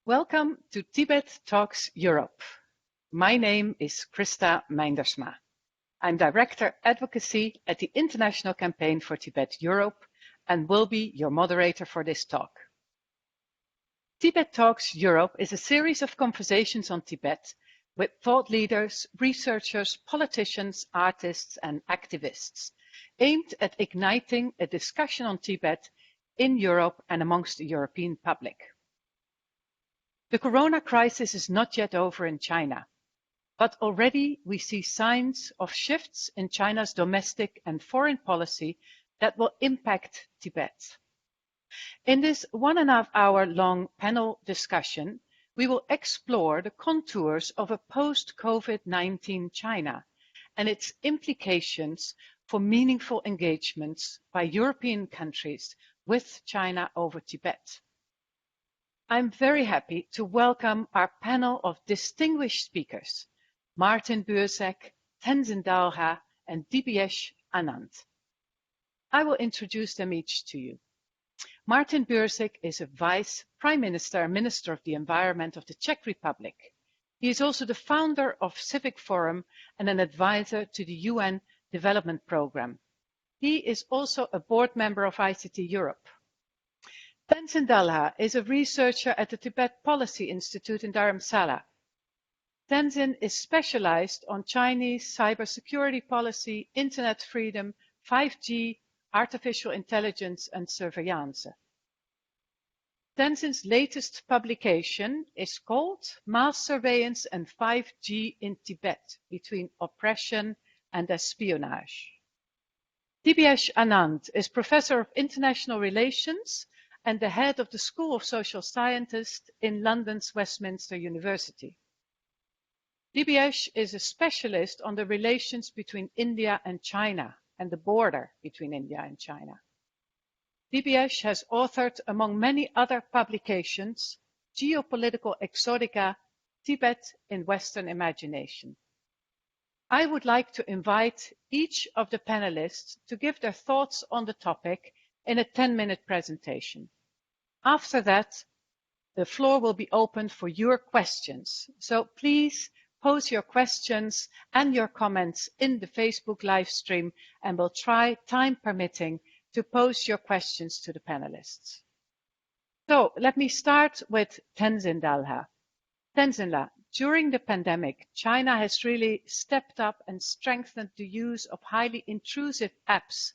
Welcome to Tibet Talks Europe. My name is Krista Meindersma. I'm Director Advocacy at the International Campaign for Tibet Europe and will be your moderator for this talk. Tibet Talks Europe is a series of conversations on Tibet with thought leaders, researchers, politicians, artists and activists, aimed at igniting a discussion on Tibet in Europe and amongst the European public. The corona crisis is not yet over in China, but already we see signs of shifts in China's domestic and foreign policy that will impact Tibet. In this 1.5 hour long panel discussion, we will explore the contours of a post-COVID-19 China and its implications for meaningful engagements by European countries with China over Tibet. I'm very happy to welcome our panel of distinguished speakers, Martin Buursek, Tenzin Dalha, and Dibyesh Anand. I will introduce them each to you. Martin Buursek is a Vice Prime Minister and Minister of the Environment of the Czech Republic. He is also the founder of Civic Forum and an advisor to the UN Development Programme. He is also a board member of ICT Europe. Tenzin Dalha is a researcher at the Tibet Policy Institute in Dharamsala. Tenzin is specialized on Chinese cybersecurity policy, internet freedom, 5G, artificial intelligence and surveillance. Tenzin's latest publication is called Mass Surveillance and 5G in Tibet, Between Oppression and Espionage. Dibyesh Anand is Professor of International Relations and the head of the School of Social Sciences in London's Westminster University. Dibyesh is a specialist on the relations between India and China and the border between India and China. Dibyesh has authored, among many other publications, Geopolitical Exotica, Tibet in Western Imagination. I would like to invite each of the panelists to give their thoughts on the topic in a 10-minute presentation. After that, the floor will be open for your questions. So please pose your questions and your comments in the Facebook live stream, and we'll try, time permitting, to pose your questions to the panelists. So let me start with Tenzin Dalha. Tenzin, during the pandemic, China has really stepped up and strengthened the use of highly intrusive apps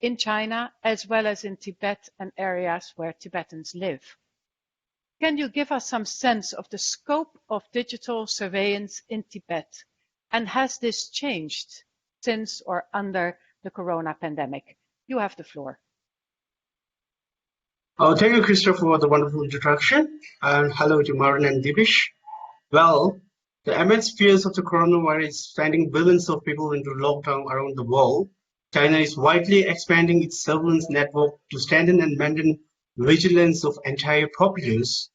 in China, as well as in Tibet and areas where Tibetans live. Can you give us some sense of the scope of digital surveillance in Tibet? And has this changed since or under the corona pandemic? You have the floor. Thank you, Christopher, for the wonderful introduction. And hello to Martin and Dibyesh. Well, the immense fears of the coronavirus sending billions of people into lockdown around the world, China is widely expanding its surveillance network to strengthen and maintain vigilance of entire populations.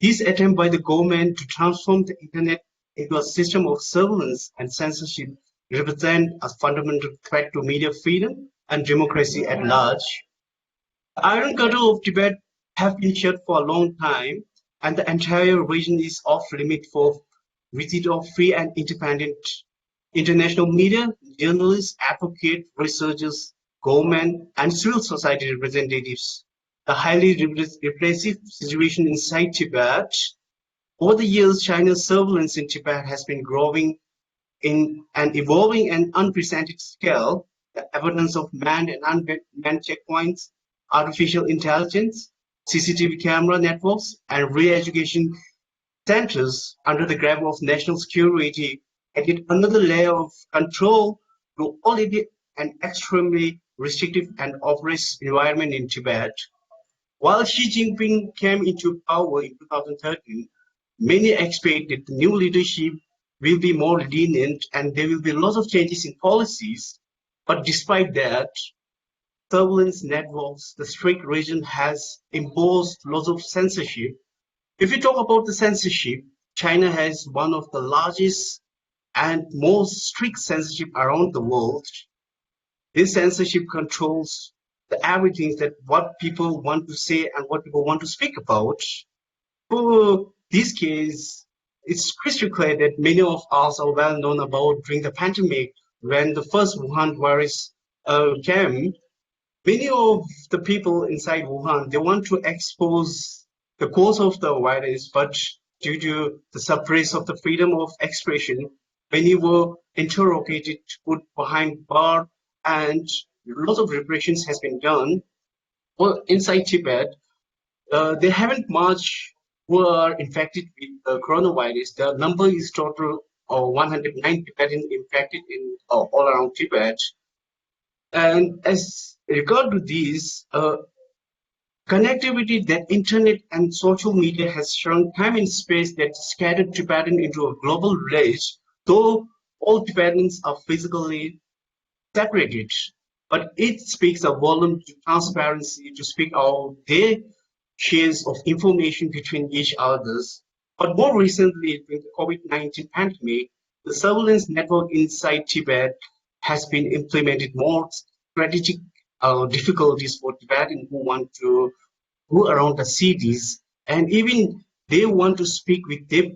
This attempt by the government to transform the internet into a system of surveillance and censorship represent a fundamental threat to media freedom and democracy at large. The Iron Girdle of Tibet have been shut for a long time, and the entire region is off limit for visit of free and independent international media, journalists, advocates, researchers, government, and civil society representatives. The highly repressive situation inside Tibet. Over the years, China's surveillance in Tibet has been growing in an evolving and unprecedented scale. The evidence of manned and unmanned checkpoints, artificial intelligence, CCTV camera networks, and re-education centers under the grab of national security added another layer of control to already an extremely restrictive and oppressive environment in Tibet. While Xi Jinping came into power in 2013, many expect that the new leadership will be more lenient and there will be lots of changes in policies. But despite that, surveillance networks, the strict region has imposed lots of censorship. If we talk about the censorship, China has one of the largest and most strict censorship around the world. This censorship controls everything that what people want to say and what people want to speak about. For this case, it's crystal clear that many of us are well known about during the pandemic when the first Wuhan virus came. Many of the people inside Wuhan, they want to expose the cause of the virus, but due to the suppress of the freedom of expression, many were interrogated, put behind bar, and lots of repressions has been done. Well, inside Tibet, they haven't much who are infected with coronavirus. The number is total of 109 Tibetans infected in all around Tibet. And as regard to these, connectivity that internet and social media has shrunk time and space that scattered Tibetan into a global village, though all Tibetans are physically separated. But it speaks a volume to transparency to speak out their shares of information between each others. But more recently, with the COVID-19 pandemic, the surveillance network inside Tibet has been implemented more strategic difficulties for Tibetans who want to go around the cities, and even they want to speak with their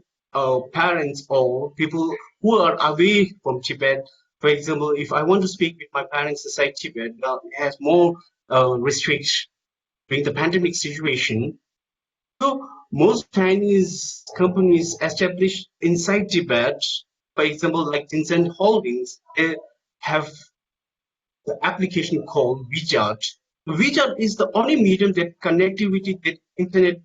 parents or people who are away from Tibet. For example, if I want to speak with my parents inside Tibet, it has more restrictions during the pandemic situation. So most Chinese companies established inside Tibet, for example, like Tencent Holdings, they have the application called WeChat. WeChat is the only medium that connectivity that internet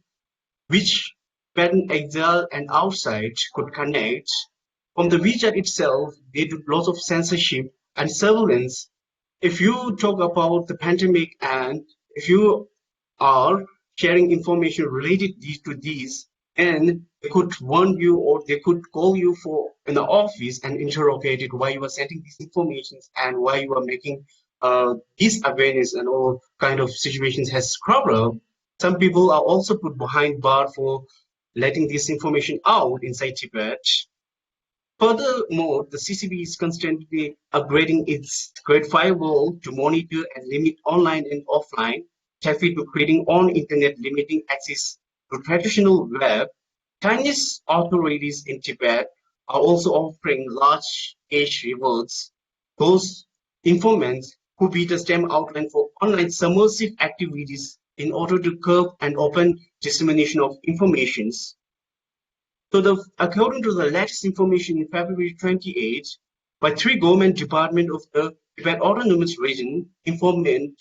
which when exile and outside could connect. From the WeChat itself, they do lots of censorship and surveillance. If you talk about the pandemic and if you are sharing information related to these, and they could warn you or they could call you for in the office and interrogate it why you are sending these informations and why you are making this awareness and all kind of situations has cropped up. Some people are also put behind bar for letting this information out inside Tibet. Furthermore, the CCP is constantly upgrading its Great Firewall to monitor and limit online and offline traffic to creating on-internet limiting access to traditional web. Chinese authorities in Tibet are also offering large cash rewards. Those informants who beat a STEM outline for online submersive activities in order to curb and open dissemination of informations. So according to the latest information in February 28, by three government departments of the Tibet Autonomous Region, informant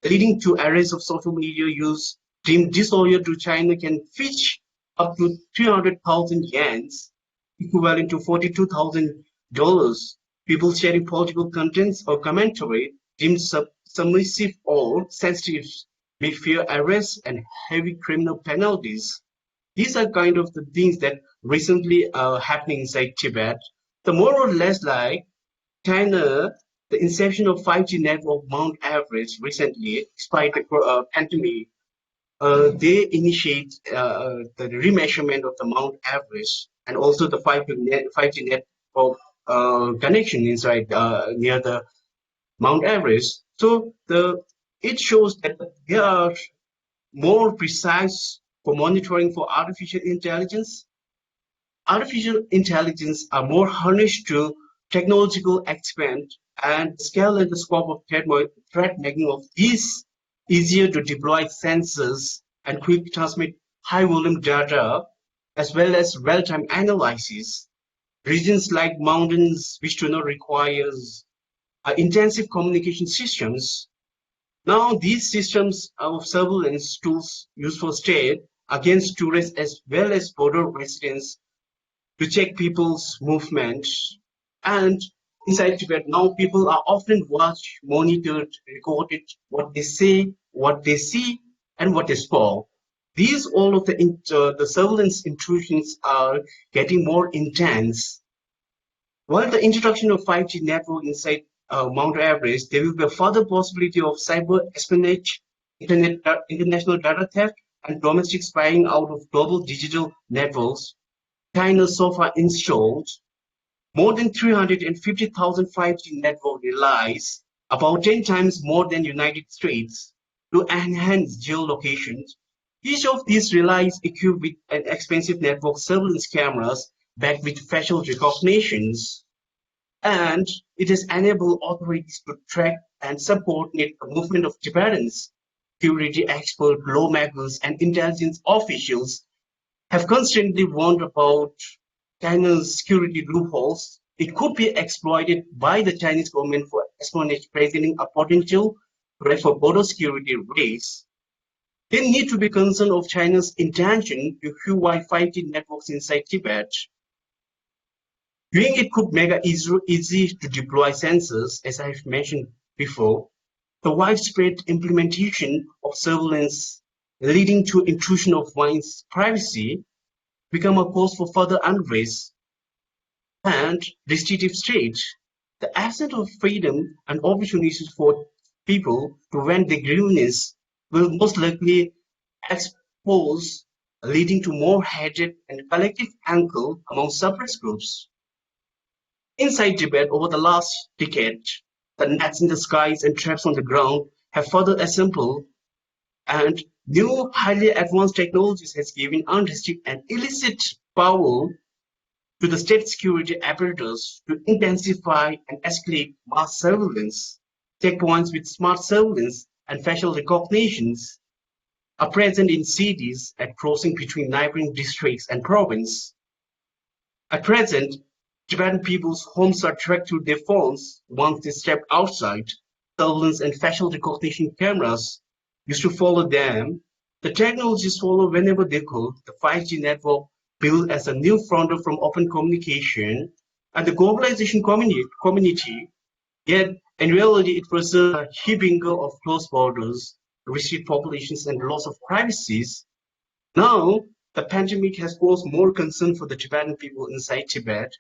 leading to arrests of social media use deemed disloyal to China can fetch up to 300,000 yens, equivalent to $42,000. People sharing political contents or commentary deemed submissive or sensitive may fear arrest and heavy criminal penalties. These are kind of the things that recently are happening inside Tibet. The more or less like China, the inception of 5G network Mount Everest recently, despite the pandemic, they initiate the remeasurement of the Mount Everest and also the 5G network connection inside near the Mount Everest. So it shows that there are more precise for monitoring for artificial intelligence. Artificial intelligence are more harnessed to technological expand and scale and the scope of threat making of these easier to deploy sensors and quick transmit high volume data as well as real-time analysis. Regions like mountains which do not require intensive communication systems. Now, these systems of surveillance tools used for state against tourists as well as border residents to check people's movement. And inside Tibet, now people are often watched, monitored, recorded what they say, what they see, and what they spoil. These all of the surveillance intrusions are getting more intense. While the introduction of 5G network inside Mount Everest, there will be a further possibility of cyber espionage, international data theft, and domestic spying out of global digital networks. China so far installed more than 350,000 5G network relies, about 10 times more than United States, to enhance geolocation, Each of these relies equipped with an expensive network surveillance cameras backed with facial recognitions, and it has enabled authorities to track and subordinate the movement of Tibetans. Security experts, lawmakers, and intelligence officials have constantly warned about China's security loopholes. It could be exploited by the Chinese government for espionage, presenting a potential threat for border security risks. They need to be concerned of China's intention to Huawei 5G networks inside Tibet. Doing it could make it easy to deploy sensors, as I've mentioned before. The widespread implementation of surveillance leading to intrusion of one's privacy become a cause for further unrest and restrictive state. The absence of freedom and opportunities for people to vent their grievances will most likely expose, leading to more hatred and collective anger among suppressed groups. Inside Tibet, over the last decade, the nets in the skies and traps on the ground have further assembled, and new highly advanced technologies has given unrestricted and illicit power to the state security apparatus to intensify and escalate mass surveillance. Checkpoints with smart surveillance and facial recognitions are present in cities at crossing between neighboring districts and province. At present, Tibetan people's homes are tracked through their phones once they step outside. Surveillance and facial recognition cameras used to follow them. The technologies follow whenever they could. The 5G network built as a new frontier from open communication and the globalization community, yet in reality it was a heaping of closed borders, restricted populations and loss of privacies. Now, the pandemic has caused more concern for the Tibetan people inside Tibet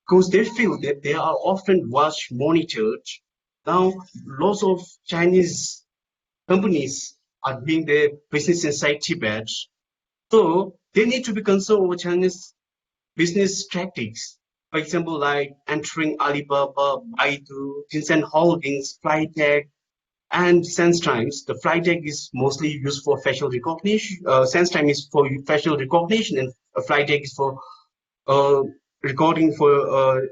because they feel that they are often watched, monitored. Now, lots of Chinese companies are doing their business inside Tibet. So they need to be concerned over Chinese business tactics. For example, like entering Alibaba, Baidu, Tencent Holdings, Flytech, and SenseTimes. The Flytech is mostly used for facial recognition. SenseTime is for facial recognition, and Flytech is for uh, recording for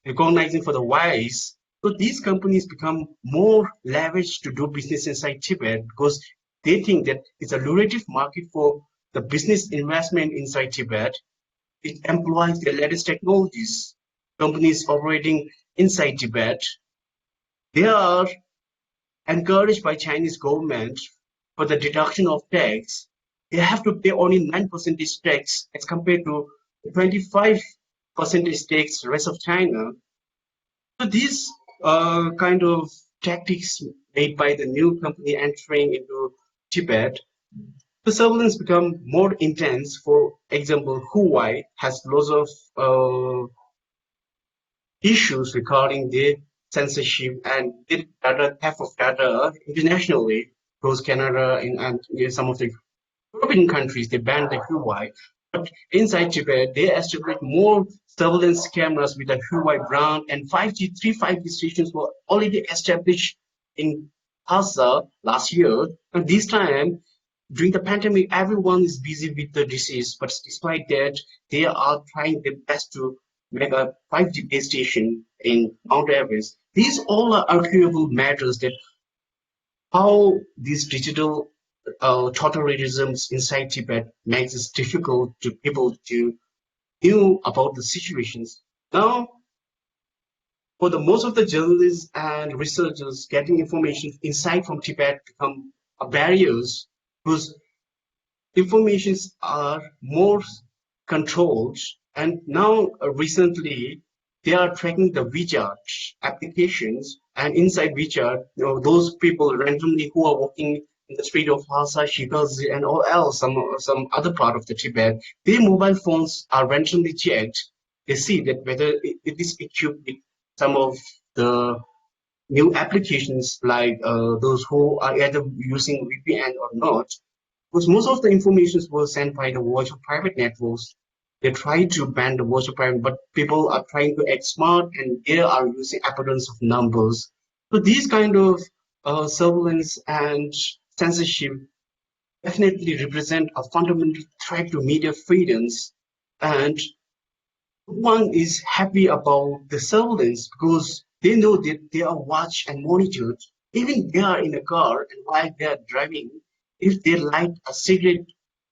recognizing for the voice. So these companies become more lavish to do business inside Tibet because they think that it's a lucrative market for the business investment inside Tibet. It employs the latest technologies. Companies operating inside Tibet, they are encouraged by Chinese government for the deduction of tax. They have to pay only 9% tax as compared to 25% tax the rest of China. So these kind of tactics made by the new company entering into Tibet, the surveillance become more intense. For example, Huawei has lots of issues regarding their censorship and their data, theft of data internationally. Because Canada and some of the European countries, they banned the Huawei. But inside Tibet, they established more surveillance cameras with the Huawei brand, and 5G, 5G stations were already established in Lhasa last year. And this time, during the pandemic, everyone is busy with the disease, but despite that, they are trying their best to make a 5G base station in Mount Everest. These all are arguable matters that how these digital totalitarianisms inside Tibet makes it difficult to people to know about the situations. Now, for the most of the journalists and researchers, getting information inside from Tibet become barriers because informations are more controlled. And now, recently, they are tracking the WeChat applications, and inside WeChat, those people randomly who are walking in the street of Lhasa, Shikazi, and all else, some other part of the Tibet, their mobile phones are randomly checked. They see that whether it is equipped with some of the new applications like those who are either using VPN or not, because most of the information was sent by the virtual private networks. They try to ban the virtual private, but people are trying to act smart and they are using abundance of numbers. So these kind of surveillance and censorship definitely represent a fundamental threat to media freedoms, and one is happy about the surveillance because they know that they are watched and monitored. Even they are in a car and while they are driving, if they light a cigarette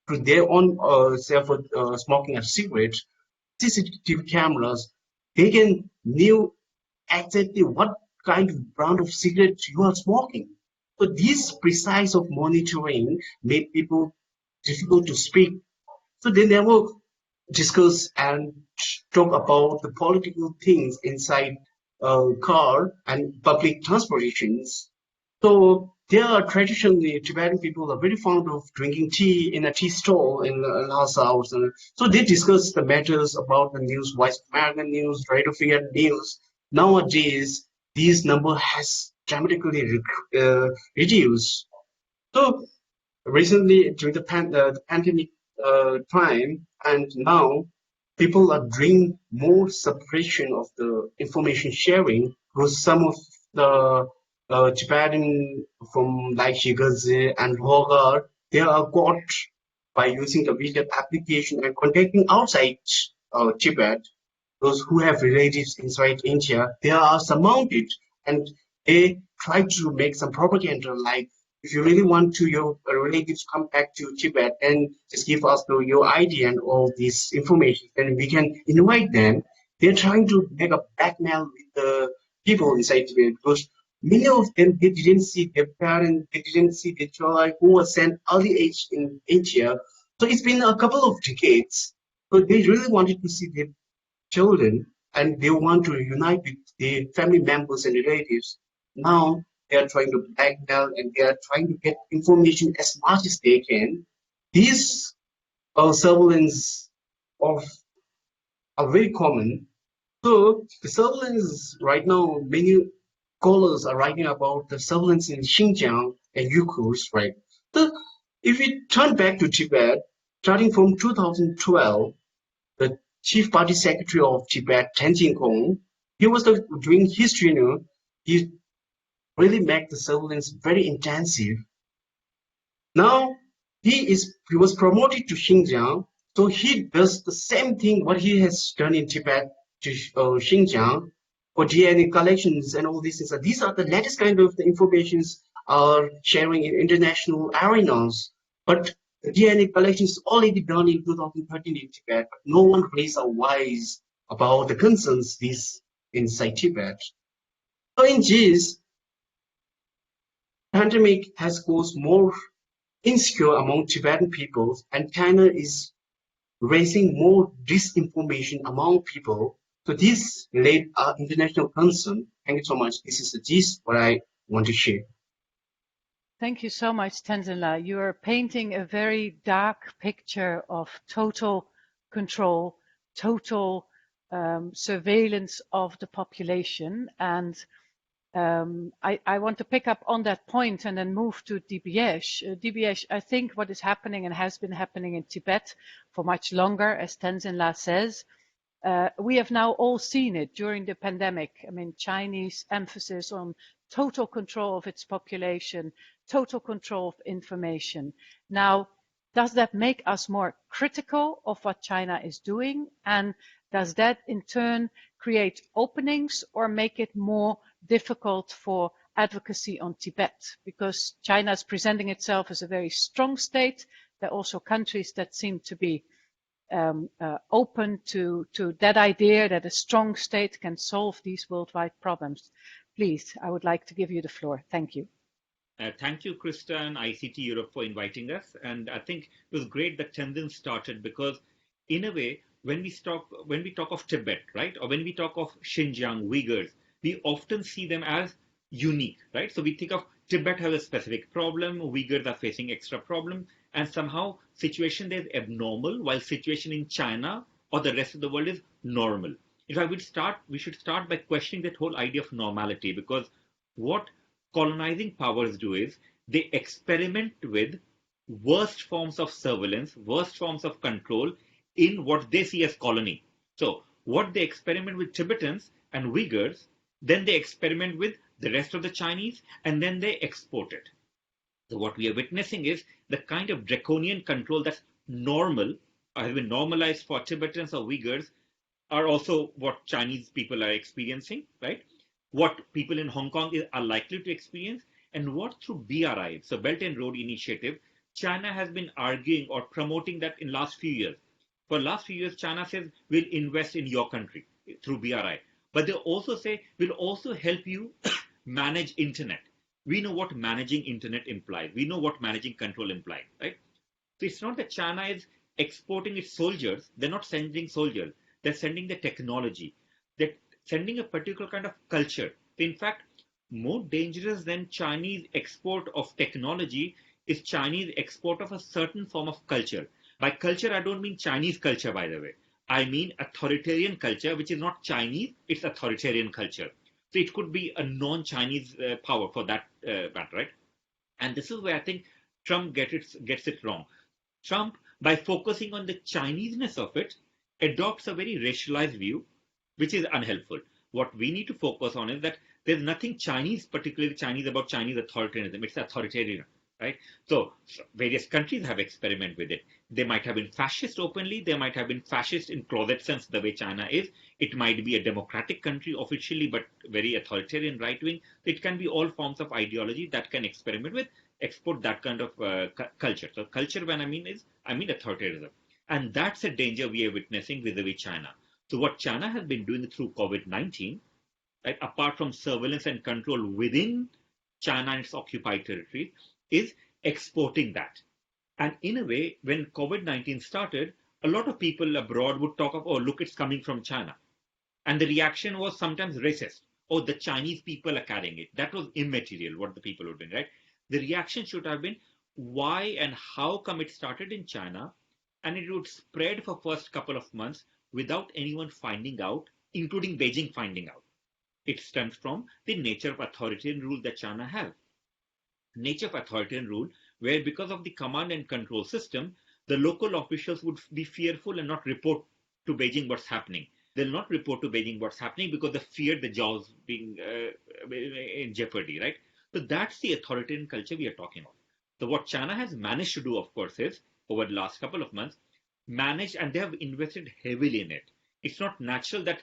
to their own self smoking a cigarette, CCTV cameras, they can know exactly what kind of brand of cigarette you are smoking. So this precise of monitoring made people difficult to speak. So they never discuss and talk about the political things inside a car and public transportations. So there are traditionally Tibetan people are very fond of drinking tea in a tea stall in Lhasa house. And so they discuss the matters about the news, Voice of American news, Radio Free news. Nowadays, these number has dramatically reduced. So recently during the pandemic time and now people are doing more separation of the information sharing because some of the Tibetan from like Shigaze and Hogar, they are got by using the video application and contacting outside Tibet, those who have relatives inside India, they are surmounted and they try to make some propaganda like if you really want to your relatives come back to Tibet and just give us your ID and all this information, then we can invite them. They're trying to make a blackmail with the people inside Tibet because many of them they didn't see their parents, they didn't see their child who was sent early age in India. So it's been a couple of decades. So they really wanted to see their children and they want to unite with their family members and relatives. Now they are trying to blackmail and they are trying to get information as much as they can. These surveillance of are very common. So the surveillance right now, many callers are writing about the surveillance in Xinjiang and Uyghurs, right? So if we turn back to Tibet, starting from 2012, the chief party secretary of Tibet, Tenzin Kong, he was doing history, he really made the surveillance very intensive. Now he was promoted to Xinjiang, so he does the same thing what he has done in Tibet to Xinjiang for DNA collections and all these things. So these are the latest kind of the informations are sharing in international arenas. But the DNA collection is already done in 2013 in Tibet. But no one raised a voice about the concerns this inside Tibet. So in this pandemic has caused more insecure among Tibetan peoples, and China is raising more disinformation among people. So this led our international concern. Thank you so much. This is the gist what I want to share. Thank you so much, Tenzin. You are painting a very dark picture of total control, total surveillance of the population. And I want to pick up on that point and then move to DBS. DBS, I think what is happening and has been happening in Tibet for much longer, as Tenzin says, we have now all seen it during the pandemic. I mean, Chinese emphasis on total control of its population, total control of information. Now, does that make us more critical of what China is doing? And does that in turn create openings or make it more difficult for advocacy on Tibet? Because China is presenting itself as a very strong state. There are also countries that seem to be open to that idea that a strong state can solve these worldwide problems. Please, I would like to give you the floor. Thank you. Thank you, Krista and ICT Europe for inviting us. And I think it was great that Tenzin started because, in a way, when we talk of Tibet, right, or when we talk of Xinjiang, Uyghurs, we often see them as unique, right? So we think of Tibet has a specific problem, Uyghurs are facing extra problem, and somehow situation there is abnormal, while situation in China or the rest of the world is normal. In fact, we should start by questioning that whole idea of normality, because what colonizing powers do is they experiment with worst forms of surveillance, worst forms of control in what they see as colony. So what they experiment with Tibetans and Uyghurs, then they experiment with the rest of the Chinese, and then they export it. So what we are witnessing is the kind of draconian control that's normal, has been normalized for Tibetans or Uyghurs, are also what Chinese people are experiencing, right? What people in Hong Kong are likely to experience, and what through BRI, so Belt and Road Initiative, China has been arguing or promoting that in last few years. For last few years, China says we'll invest in your country through BRI, but they also say we'll also help you manage internet. We know what managing internet implies. We know what managing control implies, right? So it's not that China is exporting its soldiers. They're not sending soldiers. They're sending the technology. They're sending a particular kind of culture. In fact, more dangerous than Chinese export of technology is Chinese export of a certain form of culture. By culture, I don't mean Chinese culture, by the way. I mean authoritarian culture, which is not Chinese, it's authoritarian culture. So it could be a non-Chinese power for that matter, right? And this is where I think Trump gets it wrong. Trump, by focusing on the Chineseness of it, adopts a very racialized view, which is unhelpful. What we need to focus on is that there's nothing Chinese, particularly Chinese, about Chinese authoritarianism. It's authoritarian, right? So various countries have experimented with it. They might have been fascist openly. They might have been fascist in closet sense, the way China is. It might be a democratic country officially, but very authoritarian right wing. It can be all forms of ideology that can experiment with, export that kind of culture. So culture, when I mean authoritarianism, and that's a danger we are witnessing vis-a-vis China. So what China has been doing through COVID-19, right, apart from surveillance and control within China and its occupied territories, is exporting that. And in a way, when COVID-19 started, a lot of people abroad would talk of, oh, look, it's coming from China. And the reaction was sometimes racist. Oh, the Chinese people are carrying it. That was immaterial, what the people were doing, right? The reaction should have been, why and how come it started in China and it would spread for first couple of months without anyone finding out, including Beijing finding out. It stems from the nature of authoritarian rule that China has. Nature of authoritarian rule, where because of the command and control system, the local officials would be fearful and not report to Beijing what's happening. They'll not report to Beijing what's happening because they fear the jaws being in jeopardy, right? So that's the authoritarian culture we are talking about. So what China has managed to do, of course, is over the last couple of months, managed, and they have invested heavily in it. It's not natural that,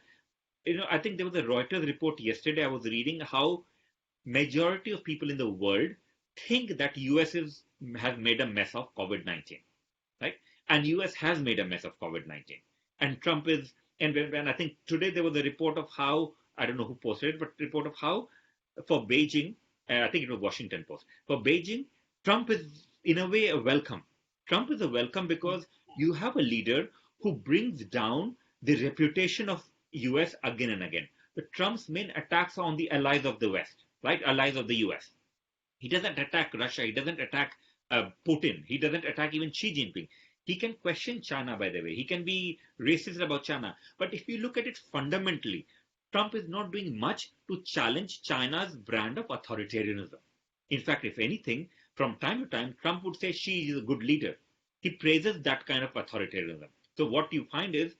I think there was a Reuters report yesterday I was reading how majority of people in the world think that has made a mess of COVID-19, right? And US has made a mess of COVID-19. And Trump is, and when I think today there was a report of how, I don't know who posted it, but report of how for Beijing, I think it was Washington Post, for Beijing, Trump is in a way a welcome. Trump is a welcome because you have a leader who brings down the reputation of US again and again. The Trump's main attacks are on the allies of the West, right? Allies of the US. He doesn't attack Russia. He doesn't attack Putin. He doesn't attack even Xi Jinping. He can question China, by the way. He can be racist about China. But if you look at it fundamentally, Trump is not doing much to challenge China's brand of authoritarianism. In fact, if anything, from time to time, Trump would say Xi is a good leader. He praises that kind of authoritarianism. So what you find is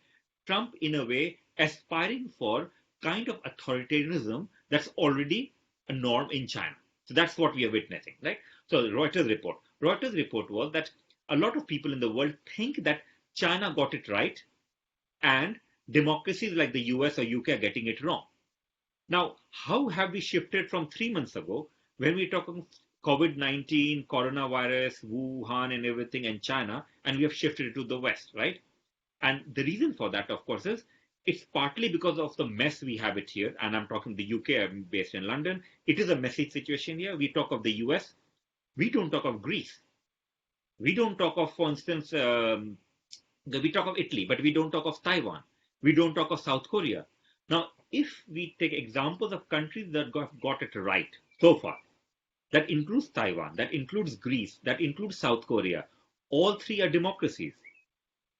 Trump, in a way, aspiring for kind of authoritarianism that's already a norm in China. So that's what we are witnessing, right? So the Reuters report was that a lot of people in the world think that China got it right and democracies like the US or UK are getting it wrong. Now, how have we shifted from 3 months ago when we talk of COVID-19, coronavirus, Wuhan and everything and China, and we have shifted it to the West, right? And the reason for that, of course, is it's partly because of the mess we have it here. And I'm talking the UK, I'm based in London. It is a messy situation here. We talk of the US. We don't talk of Greece. We don't talk of, for instance, we talk of Italy, but we don't talk of Taiwan. We don't talk of South Korea. Now, if we take examples of countries that got it right so far, that includes Taiwan, that includes Greece, that includes South Korea, all three are democracies.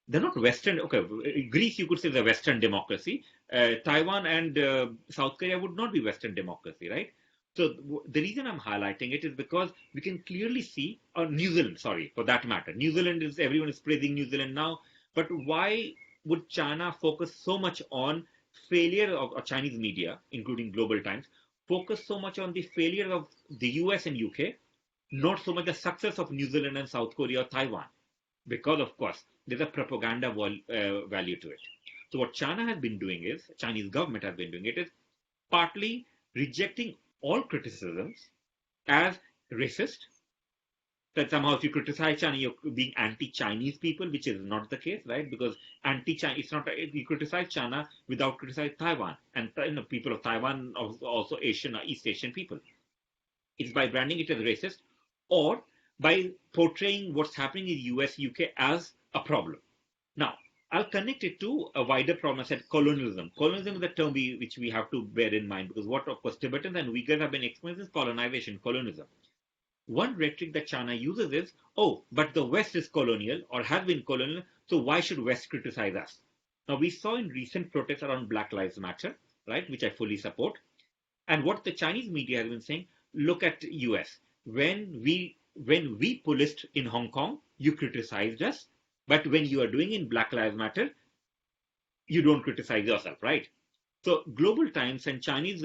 They're not Western. Okay, Greece, you could say, is a Western democracy. Taiwan and South Korea would not be Western democracy, right? So the reason I'm highlighting it is because we can clearly see, New Zealand, sorry, for that matter. New Zealand is, everyone is praising New Zealand now, but why would China focus so much on failure of Chinese media, including Global Times, focus so much on the failure of the US and UK, not so much the success of New Zealand and South Korea or Taiwan, because of course there's a propaganda value to it. So what China has been doing is, Chinese government has been doing it is partly rejecting all criticisms as racist, that somehow if you criticize China, you're being anti-Chinese people, which is not the case, right? Because anti-China, it's not, you criticize China without criticizing Taiwan, and people of Taiwan, also Asian or East Asian people. It's by branding it as racist, or by portraying what's happening in US, UK as a problem. Now, I'll connect it to a wider problem. I said colonialism. Colonialism is a term which we have to bear in mind, because what, of course, Tibetans and Uyghurs have been experiencing is colonization, colonialism. One rhetoric that China uses is, oh, but the West is colonial or has been colonial, so why should West criticize us? Now, we saw in recent protests around Black Lives Matter, right, which I fully support. And what the Chinese media has been saying, look at US. When we policed in Hong Kong, you criticized us, but when you are doing in Black Lives Matter, you don't criticize yourself, right? So Global Times and Chinese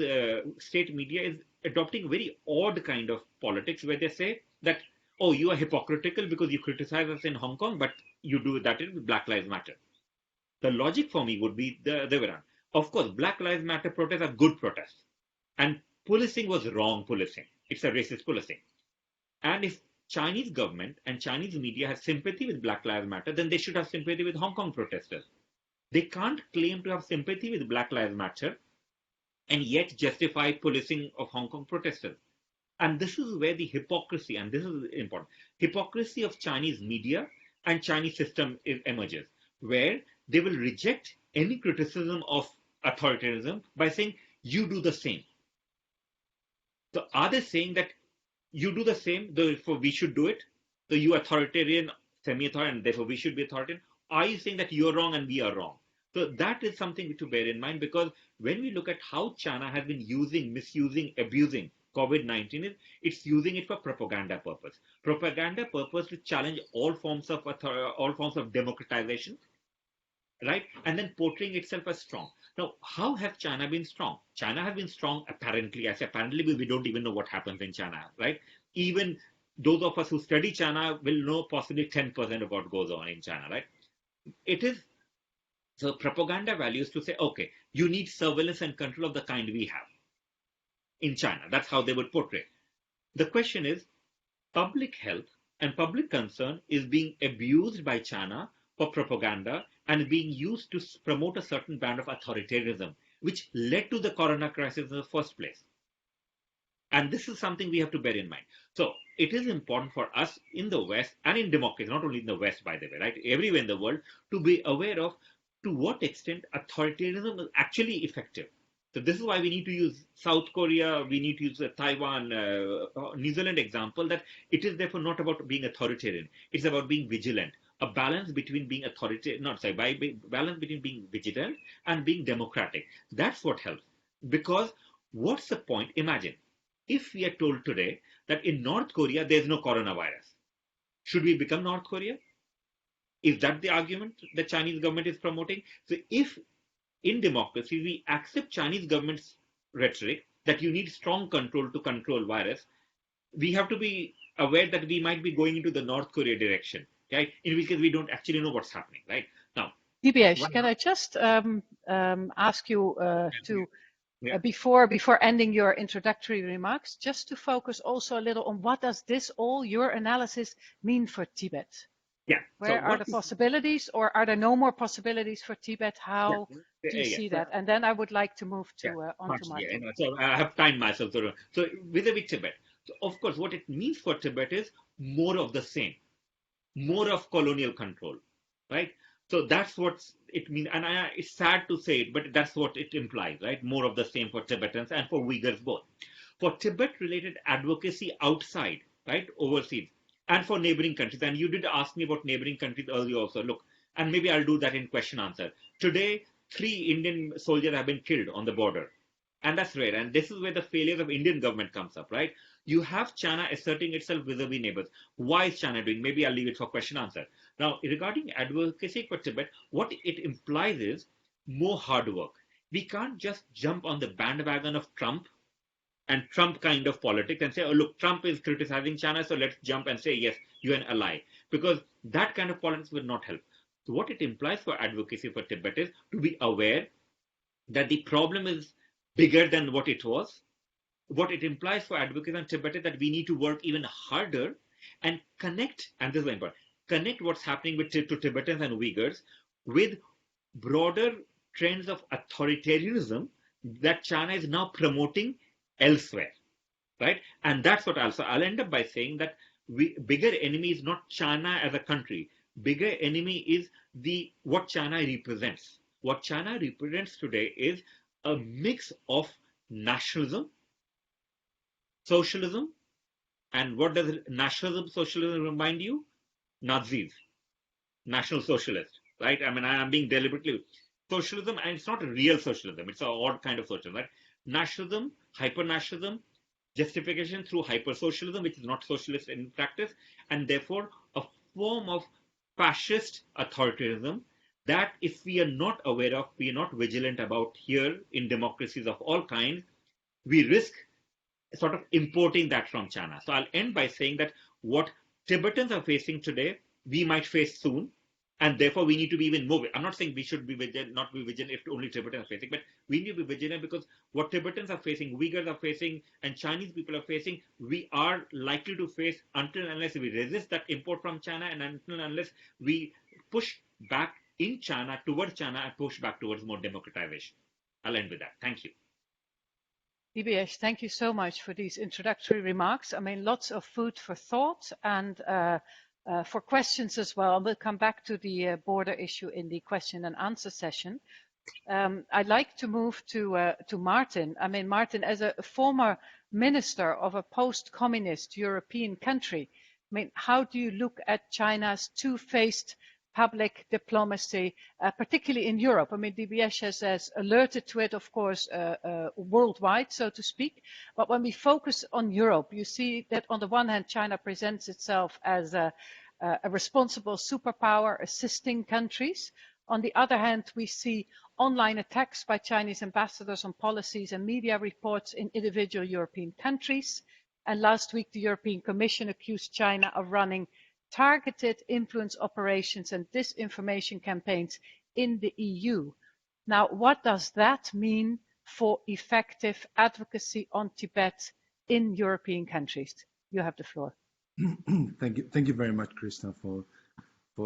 state media is adopting very odd kind of politics where they say that, oh, you are hypocritical because you criticize us in Hong Kong, but you do that in Black Lives Matter. The logic for me would be the other way around. Of course, Black Lives Matter protests are good protests. And policing was wrong policing. It's a racist policing. And if Chinese government and Chinese media has sympathy with Black Lives Matter, then they should have sympathy with Hong Kong protesters. They can't claim to have sympathy with Black Lives Matter and yet justify policing of Hong Kong protesters. And this is where the hypocrisy, and this is important, hypocrisy of Chinese media and Chinese system emerges, where they will reject any criticism of authoritarianism by saying, you do the same. So are they saying that you do the same, therefore we should do it? So you authoritarian, semi-authoritarian, and therefore we should be authoritarian? Are you saying that you're wrong and we are wrong? So that is something to bear in mind, because when we look at how China has been using, misusing, abusing COVID-19, it's using it for propaganda purpose. Propaganda purpose to challenge all forms of democratization, right? And then portraying itself as strong. Now, how has China been strong? China has been strong apparently. I say apparently, we don't even know what happens in China, right? Even those of us who study China will know possibly 10% of what goes on in China, right? It is so propaganda values to say, okay, you need surveillance and control of the kind we have in China. That's how they would portray. The question is, public health and public concern is being abused by China for propaganda and being used to promote a certain brand of authoritarianism, which led to the corona crisis in the first place. And this is something we have to bear in mind. So it is important for us in the West and in democracy, not only in the West, by the way, right, everywhere in the world, to be aware of to what extent authoritarianism is actually effective. So this is why we need to use South Korea, we need to use Taiwan, New Zealand example, that it is therefore not about being authoritarian. It's about being vigilant. A balance between being balance between being vigilant and being democratic. That's what helps. Because what's the point? Imagine if we are told today that in North Korea there's no coronavirus. Should we become North Korea? Is that the argument the Chinese government is promoting? So if in democracy we accept Chinese government's rhetoric that you need strong control to control virus, we have to be aware that we might be going into the North Korea direction, right? In which case we don't actually know what's happening, right? Now, DBH, can I just ask you to yeah. before ending your introductory remarks, just to focus also a little on what does this all, your analysis, mean for Tibet? Yeah. Where are the possibilities, or are there no more possibilities for Tibet? How do you see that? And then I would like to move to on to Martin. So I have timed myself. So with Tibet, so of course, what it means for Tibet is more of the same, more of colonial control, right? So that's what it means. And it's sad to say it, but that's what it implies, right? More of the same for Tibetans and for Uyghurs both. For Tibet-related advocacy outside, right, overseas, and for neighboring countries. And you did ask me about neighboring countries earlier also. Look, and maybe I'll do that in question answer. Today, 3 Indian soldiers have been killed on the border. And that's rare. And this is where the failures of Indian government comes up, right? You have China asserting itself vis-a-vis neighbors. Why is China doing? Maybe I'll leave it for question answer. Now, regarding advocacy for Tibet, what it implies is more hard work. We can't just jump on the bandwagon of Trump and Trump kind of politics and say, oh, look, Trump is criticizing China, so let's jump and say, yes, you're an ally. Because that kind of politics will not help. So what it implies for advocacy for Tibet is to be aware that the problem is bigger than what it was. What it implies for advocacy on Tibet is that we need to work even harder and connect, and this is very important, connect what's happening to Tibetans and Uyghurs with broader trends of authoritarianism that China is now promoting elsewhere, right? And that's what I'll end up by saying that bigger enemy is not China as a country. Bigger enemy is what China represents. What China represents today is a mix of nationalism, socialism, and what does nationalism, socialism remind you? Nazis, National Socialist, right? I mean, I'm being deliberately socialism, and it's not a real socialism. It's an odd kind of socialism, right? Nationalism, hyper-nationalism, justification through hyper-socialism, which is not socialist in practice, and therefore a form of fascist authoritarianism that if we are not aware of, we are not vigilant about here in democracies of all kinds, we risk sort of importing that from China. So I'll end by saying that what Tibetans are facing today, we might face soon, and therefore we need to be even more. I'm not saying we should be vigilant, not be vigilant if only Tibetans are facing, but we need to be vigilant because what Tibetans are facing, Uyghurs are facing, and Chinese people are facing, we are likely to face until and unless we resist that import from China, and until and unless we push back in China, towards China, and push back towards more democratization. I'll end with that. Thank you. DBS, thank you so much for these introductory remarks. I mean, lots of food for thought and for questions as well. We'll come back to the border issue in the question and answer session. I'd like to move to Martin. I mean, Martin, as a former minister of a post-communist European country, I mean, how do you look at China's two-faced public diplomacy, particularly in Europe? I mean, DBS has alerted to it, of course, worldwide, so to speak. But when we focus on Europe, you see that on the one hand, China presents itself as a responsible superpower assisting countries. On the other hand, we see online attacks by Chinese ambassadors on policies and media reports in individual European countries. And last week, the European Commission accused China of running targeted influence operations and disinformation campaigns in the EU. Now, what does that mean for effective advocacy on Tibet in European countries? You have the floor. Thank you very much, Krista, for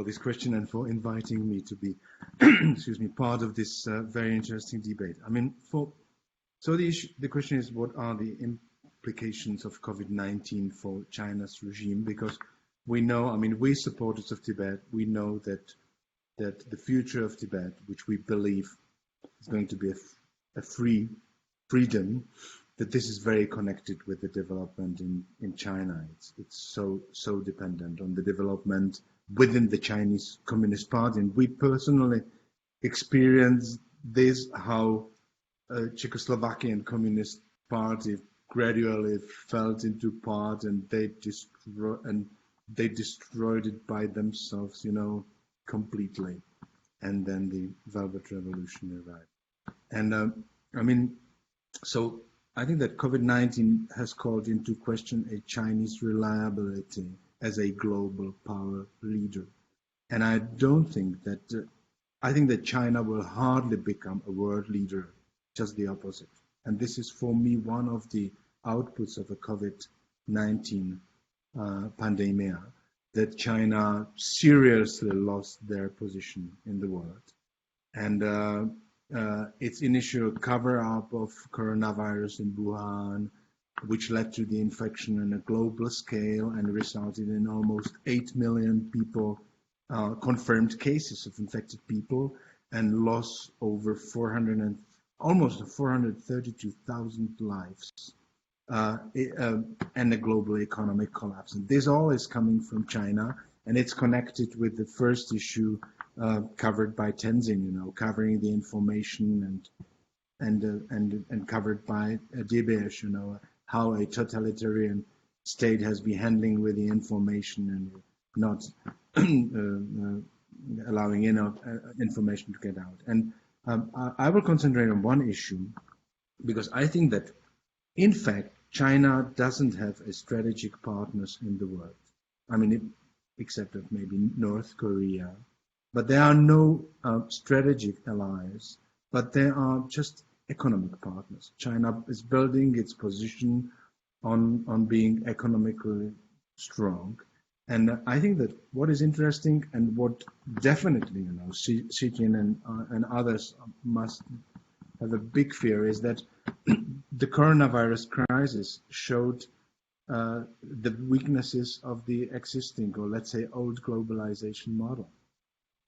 this question and for inviting me to be, excuse me, part of this very interesting debate. I mean, the question is, what are the implications of COVID-19 for China's regime? Because we know, I mean, we supporters of Tibet, we know that the future of Tibet, which we believe is going to be a freedom, that this is very connected with the development in China. It's so dependent on the development within the Chinese Communist Party. And we personally experienced this, how Czechoslovakian Communist Party gradually fell into part, and they destroyed it by themselves, you know, completely. And then the Velvet Revolution arrived. And I mean, so I think that COVID-19 has called into question a Chinese reliability as a global power leader. And I don't think that, I think that China will hardly become a world leader, just the opposite. And this is for me one of the outputs of a COVID-19 pandemic, that China seriously lost their position in the world. And its initial cover-up of coronavirus in Wuhan, which led to the infection on a global scale and resulted in almost 8 million people, confirmed cases of infected people, and loss over almost 432,000 lives. And a global economic collapse. And this all is coming from China, and it's connected with the first issue covered by Tenzin, you know, covering the information and covered by DBS, you know, how a totalitarian state has been handling with the information and not allowing information to get out. And I will concentrate on one issue, because I think that, in fact, China doesn't have a strategic partners in the world. I mean, except of maybe North Korea. But there are no strategic allies, but there are just economic partners. China is building its position on being economically strong. And I think that what is interesting and what definitely, Xi Jinping and others must have a big fear is that the coronavirus crisis showed the weaknesses of the existing, or let's say old globalization model.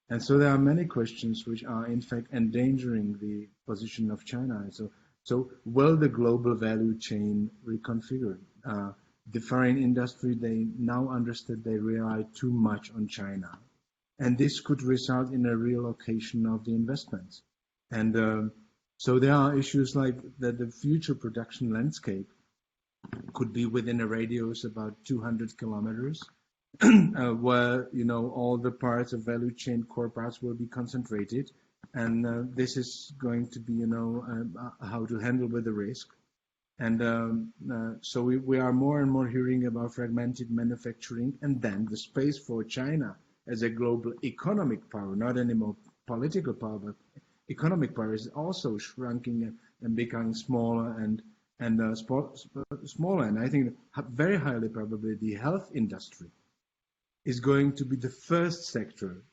And so there are many questions which are in fact endangering the position of China. So will the global value chain reconfigure? The foreign industry, they now understood they rely too much on China. And this could result in a relocation of the investments. And so there are issues like that the future production landscape could be within a radius about 200 kilometers, where all the parts of value chain, core parts, will be concentrated, and this is going to be how to handle with the risk. And so we are more and more hearing about fragmented manufacturing, and then the space for China as a global economic power, not anymore political power, but economic power, is also shrinking and becoming smaller and smaller. And I think very highly probably the health industry is going to be the first sector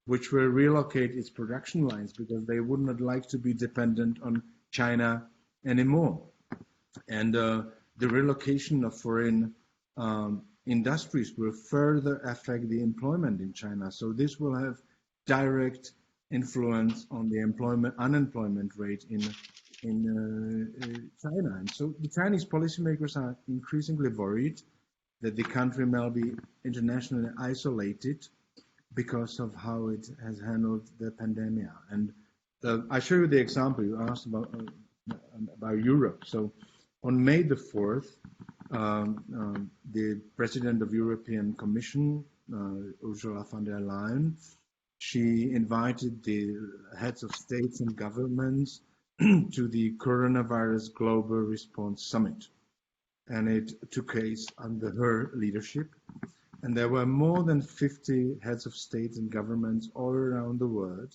which will relocate its production lines because they would not like to be dependent on China anymore. And the relocation of foreign industries will further affect the employment in China. So this will have direct influence on the unemployment rate in China. And so the Chinese policymakers are increasingly worried that the country may be internationally isolated because of how it has handled the pandemic. And I show you the example you asked about Europe. So on May the 4th, the President of European Commission, Ursula von der Leyen, she invited the heads of states and governments to the Coronavirus Global Response Summit. And it took place under her leadership. And there were more than 50 heads of states and governments all around the world.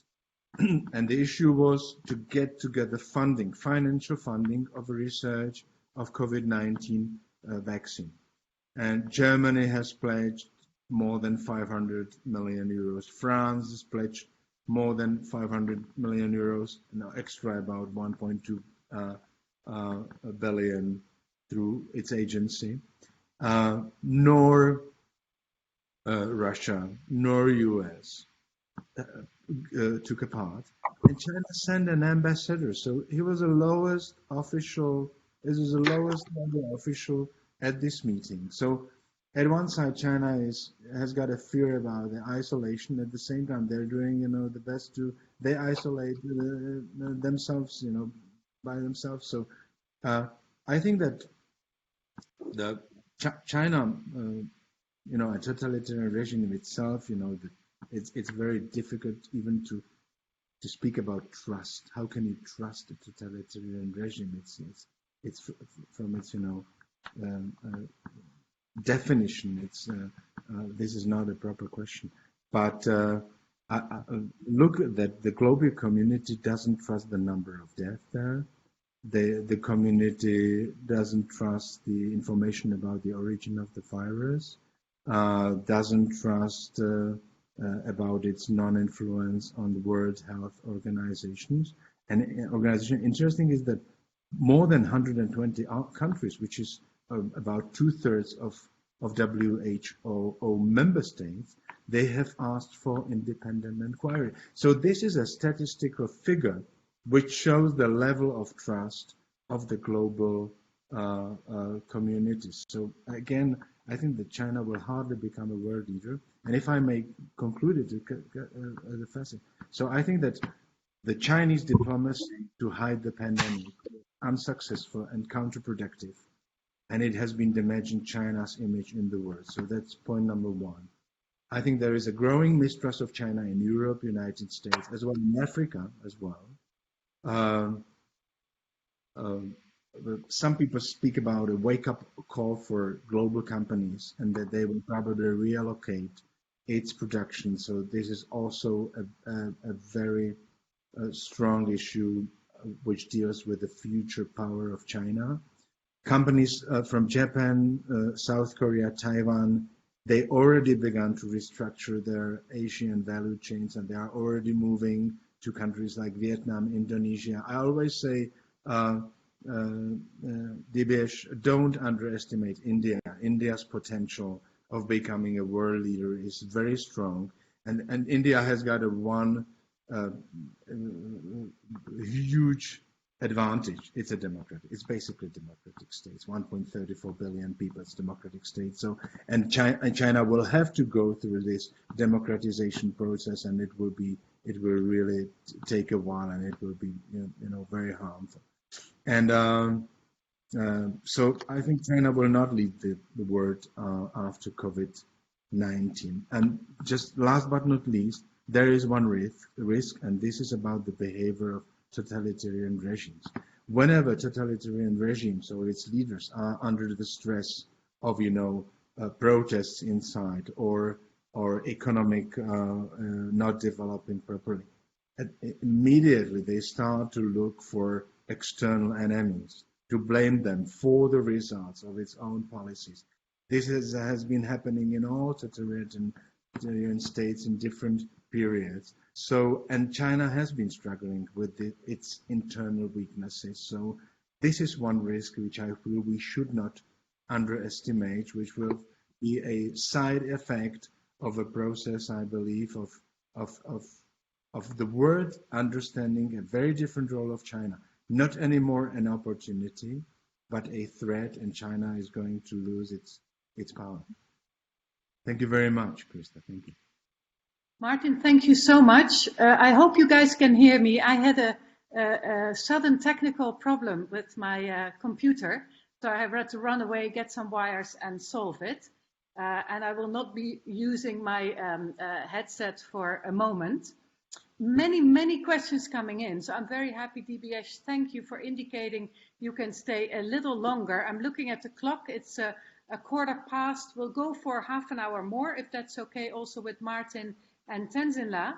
And the issue was to get together financial funding of research of COVID-19 vaccine. And Germany has pledged more than 500 million euros. France has pledged more than 500 million euros, extra about 1.2 billion through its agency. Nor Russia, nor US took a part. And China sent an ambassador. So he was the lowest official, this is the lowest level official at this meeting. So at one side, China has got a fear about the isolation. At the same time, they're doing, the best they isolate themselves, by themselves. So I think that China, a totalitarian regime itself, it's very difficult even to speak about trust. How can you trust a totalitarian regime? It's from its, definition. This is not a proper question. But look at that. The global community doesn't trust the number of deaths there. The community doesn't trust the information about the origin of the virus. Doesn't trust about its non-influence on the World Health Organizations. And interesting is that more than 120 countries, which is about 2/3 of WHO member states, they have asked for independent inquiry. So this is a statistical figure which shows the level of trust of the global communities. So again, I think that China will hardly become a world leader. And if I may conclude it as a facet, so I think that the Chinese diplomacy to hide the pandemic unsuccessful and counterproductive. And it has been damaging China's image in the world. So that's point number one. I think there is a growing mistrust of China in Europe, United States, as well in Africa as well. some people speak about a wake-up call for global companies, and that they will probably reallocate its production. So this is also a very strong issue which deals with the future power of China. Companies from Japan, South Korea, Taiwan, they already began to restructure their Asian value chains, and they are already moving to countries like Vietnam, Indonesia. I always say, Dibesh, don't underestimate India. India's potential of becoming a world leader is very strong, and India has got a huge advantage. It's a democratic. It's basically a democratic state. It's 1.34 billion people. It's a democratic state. So, and China will have to go through this democratization process, and it will really take a while, and it will be very harmful. And so I think China will not lead the world after COVID-19. And just last but not least, there is one risk, and this is about the behavior of totalitarian regimes. Whenever totalitarian regimes or its leaders are under the stress of, protests inside or economic not developing properly, immediately they start to look for external enemies to blame them for the results of its own policies. This has been happening in all totalitarian states in different periods. So, and China has been struggling with its internal weaknesses. So this is one risk which I feel we should not underestimate, which will be a side effect of a process, I believe, of the world understanding a very different role of China. Not anymore an opportunity, but a threat, and China is going to lose its power. Thank you very much, Krista. Thank you. Martin, thank you so much. I hope you guys can hear me. I had a sudden technical problem with my computer, so I had to run away, get some wires and solve it. And I will not be using my headset for a moment. Many questions coming in, so I'm very happy, DBS. Thank you for indicating you can stay a little longer. I'm looking at the clock. It's a 1:15. We'll go for half an hour more, if that's okay, also with Martin and Tenzin. I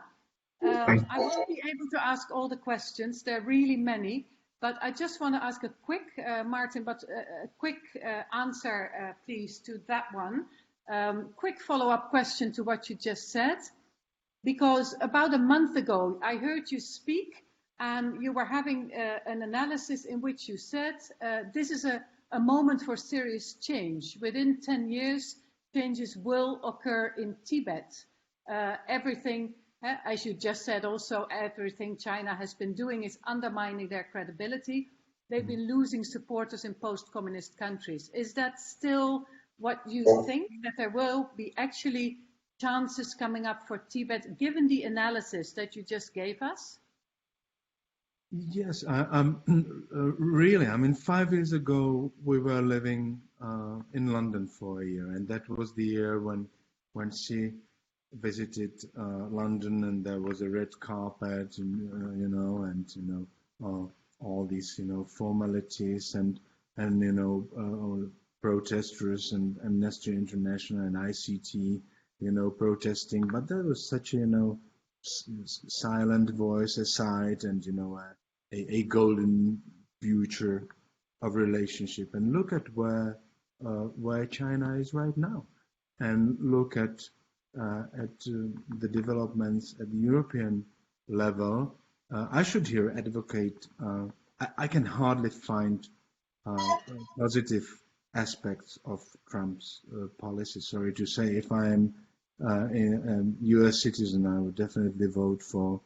won't be able to ask all the questions. There are really many, but I just want to ask a quick, Martin, but a quick answer, please, to that one. Quick follow-up question to what you just said, because about a month ago, I heard you speak and you were having an analysis in which you said, this is a moment for serious change. Within 10 years, changes will occur in Tibet. Everything, as you just said also, everything China has been doing is undermining their credibility. They've been losing supporters in post-communist countries. Is that still what you think, that there will be actually chances coming up for Tibet, given the analysis that you just gave us? Yes, really. I mean, 5 years ago, we were living in London for a year, and that was the year when she visited London, and there was a red carpet, and all these formalities and protesters and Amnesty International and ICT protesting, but there was such a silent voice aside, and a golden future of relationship. And look at where China is right now, and look at the developments at the European level. I should here advocate. I can hardly find positive aspects of Trump's policy. Sorry to say, if I am a U.S. citizen, I would definitely vote for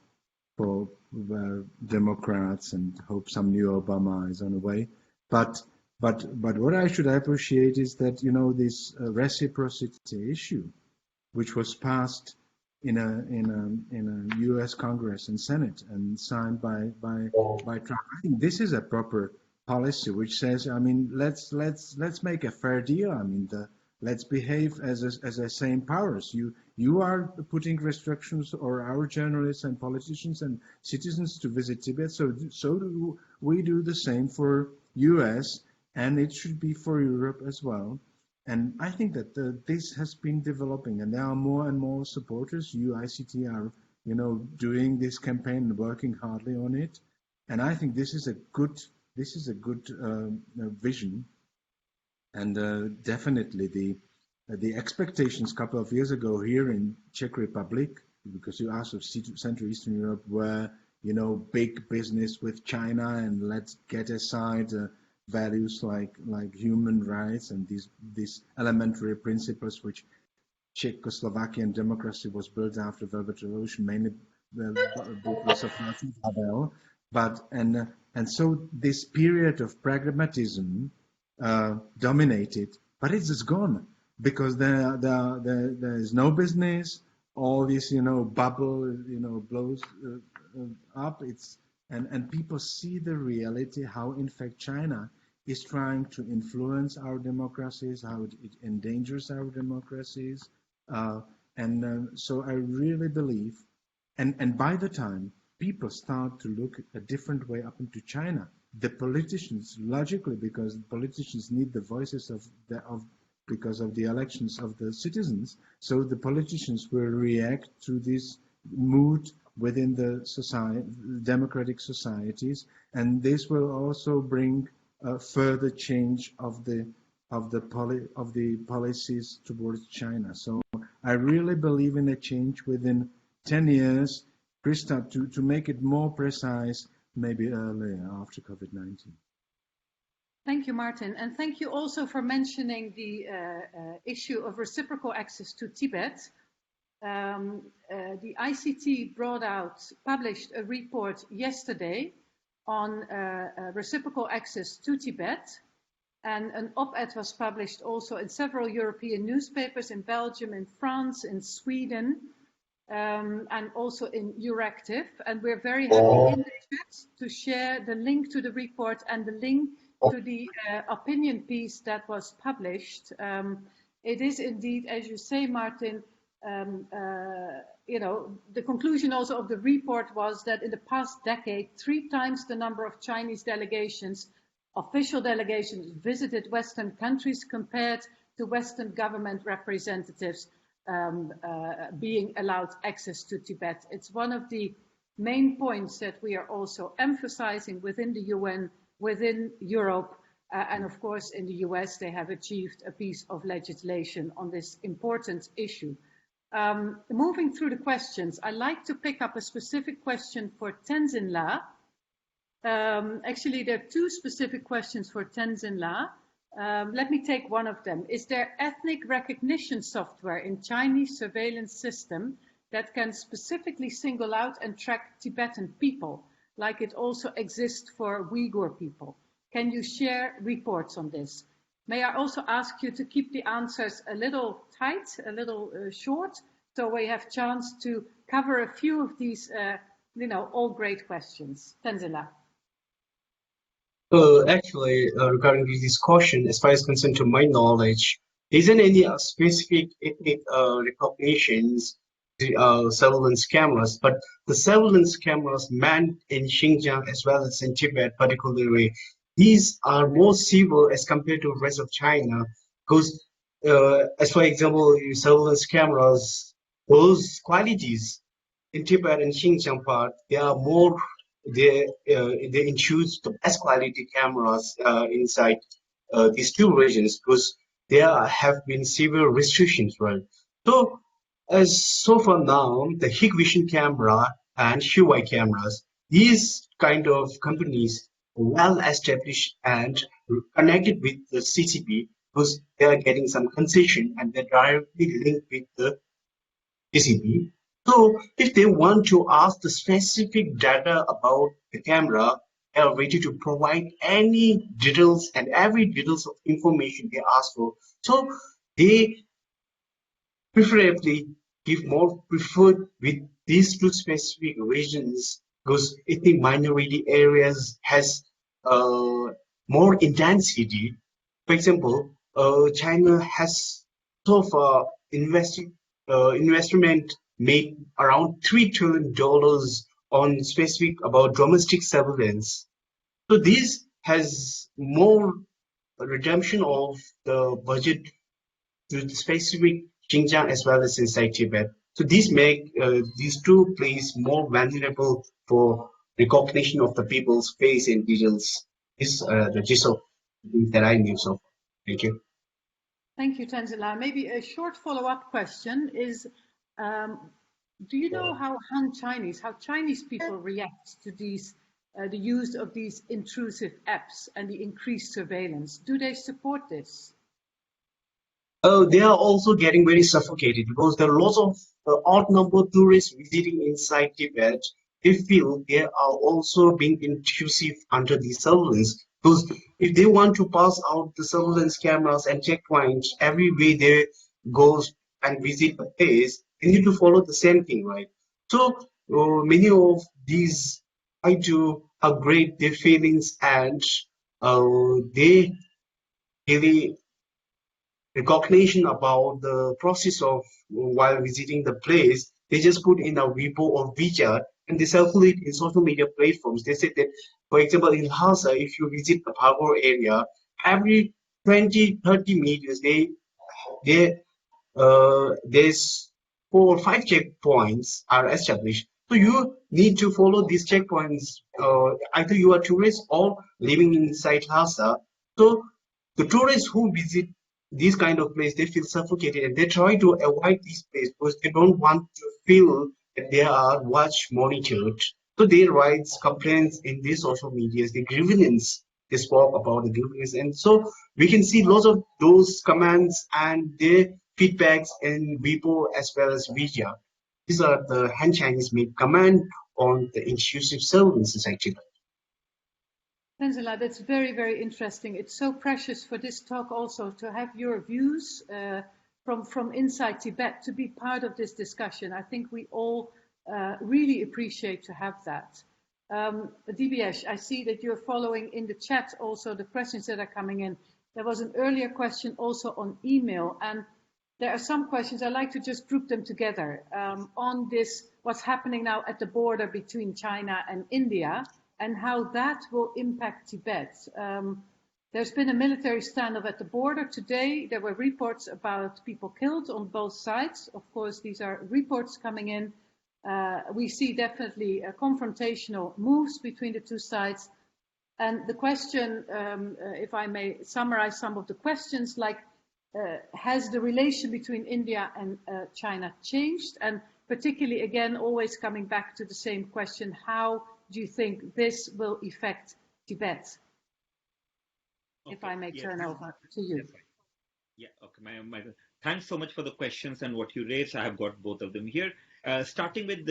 Democrats and hope some new Obama is on the way. But what I should appreciate is that this reciprocity issue, which was passed in a U.S. Congress and Senate and signed by Trump. I think this is a proper policy which says, I mean, let's make a fair deal. I mean, let's behave as a same powers. You are putting restrictions on our journalists and politicians and citizens to visit Tibet, so do we do the same for US, and it should be for Europe as well. And I think that this has been developing, and there are more and more supporters. You, ICT, are doing this campaign and working hardly on it. And I think this is a good vision. And definitely the expectations a couple of years ago here in Czech Republic, because you asked of Central Eastern Europe, were big business with China, and let's get aside values like human rights and these elementary principles which Czechoslovakian democracy was built after the Velvet Revolution, mainly because of Václav Havel. And so this period of pragmatism dominated, but it is gone because there is no business. All this bubble blows up. And people see the reality, how in fact China is trying to influence our democracies, how it endangers our democracies. So I really believe, and by the time people start to look a different way up into China, the politicians, logically, because politicians need the voices because of the elections of the citizens, so the politicians will react to this mood within the democratic societies, and this will also bring further change of the policies towards China. So I really believe in a change within 10 years. Krista, to make it more precise, maybe earlier after COVID-19. Thank you, Martin. And thank you also for mentioning the issue of reciprocal access to Tibet. The ICT published a report yesterday on reciprocal access to Tibet. And an op-ed was published also in several European newspapers in Belgium, in France, in Sweden, and also in Euractiv. And we're very happy in the chat to share the link to the report and the link to the opinion piece that was published. It is indeed, as you say, Martin, the conclusion also of the report was that in the past decade, 3 times the number of Chinese delegations, official delegations, visited Western countries compared to Western government representatives being allowed access to Tibet. It's one of the main points that we are also emphasizing within the UN, within Europe, and of course in the US they have achieved a piece of legislation on this important issue. Moving through the questions, I'd like to pick up a specific question for Tenzin La. Actually, there are 2 specific questions for Tenzin La. Let me take one of them. Is there ethnic recognition software in Chinese surveillance system that can specifically single out and track Tibetan people, like it also exists for Uyghur people? Can you share reports on this? May I also ask you to keep the answers a little tight, a little short, so we have chance to cover a few of these, all great questions. Tenzin La. Actually, regarding this question, as far as concerned to my knowledge, there isn't any specific ethnic recognitions, surveillance cameras, but the surveillance cameras manned in Xinjiang as well as in Tibet particularly, these are more severe as compared to the rest of China, because as for example, surveillance cameras, those qualities in Tibet and Xinjiang part, they are more, they introduce the best quality cameras inside these 2 regions, because there have been severe restrictions, right? So for now, the Hikvision camera and Huawei cameras, these kind of companies are well established and connected with the CCP, because they are getting some concession and they're directly linked with the CCP. So if they want to ask the specific data about the camera, they are ready to provide any details and every details of information they ask for. So they preferably give more preferred with these 2 specific regions, because ethnic minority areas has more intensity. For example, China has so far investment made around $3 trillion on specific about domestic surveillance. So these has more redemption of the budget to the specific Xinjiang as well as inside Tibet. So these make these two places more vulnerable for recognition of the people's face and details. This the gist of things that I knew so far. Thank you. Thank you, Tanzila. Maybe a short follow-up question is, do you know how Chinese people react to these, the use of these intrusive apps and the increased surveillance? Do they support this? They are also getting very suffocated because there are lots of odd number tourists visiting inside Tibet. They feel they are also being intrusive under the surveillance because if they want to pass out the surveillance cameras and checkpoints every way they goes and visit the place, they need to follow the same thing, right? So many of these try to upgrade their feelings and they really recognition about the process of while visiting the place, they just put in a Weibo or WeChat and they circulate in social media platforms. They said that, for example, in Lhasa, if you visit the Pagor area, every 20-30 meters, there's 4 or 5 checkpoints are established. So you need to follow these checkpoints. Either you are tourist or living inside Lhasa. So the tourists who visit these kind of place, they feel suffocated and they try to avoid this place because they don't want to feel that they are watched, monitored. So they write complaints in these social medias, the grievance. They spoke about the grievance, and so we can see lots of those commands and their feedbacks in Weibo as well as Vidya. These are the Han Chinese made command on the intrusive services actually. Tanzila, that's very, very interesting. It's so precious for this talk also to have your views from inside Tibet to be part of this discussion. I think we all really appreciate to have that. DBS, I see that you're following in the chat also the questions that are coming in. There was an earlier question also on email, and there are some questions, I'd like to just group them together on this, what's happening now at the border between China and India, and how that will impact Tibet. There's been a military standoff at the border today. There were reports about people killed on both sides. Of course, these are reports coming in. We see definitely confrontational moves between the two sides. And the question, if I may summarize some of the questions, like, has the relation between India and China changed? And particularly, again, always coming back to the same question, how do you think this will affect Tibet? Okay, if I may turn over to you. Yeah, okay. Thanks so much for the questions and what you raised. I have got both of them here. Starting with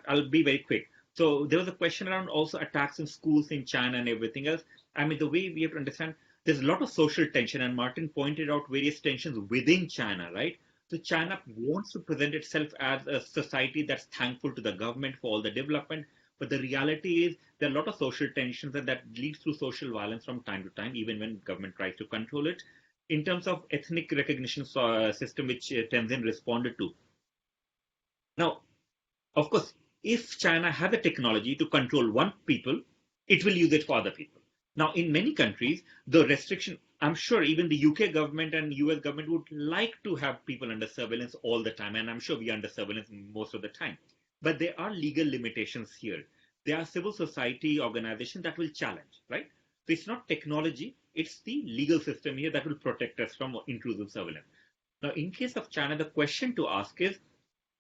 I'll be very quick. So there was a question around also attacks in schools in China and everything else. I mean, the way we have to understand, there's a lot of social tension, and Martin pointed out various tensions within China, right? So China wants to present itself as a society that's thankful to the government for all the development. But the reality is there are a lot of social tensions and that leads to social violence from time to time, even when government tries to control it. In terms of ethnic recognition system, which Tenzin responded to. Now, of course, if China has the technology to control one people, it will use it for other people. Now, in many countries, the restriction, I'm sure even the UK government and US government would like to have people under surveillance all the time. And I'm sure we are under surveillance most of the time. But there are legal limitations here. There are civil society organizations that will challenge, right? So it's not technology, it's the legal system here that will protect us from intrusive surveillance. Now, in case of China, the question to ask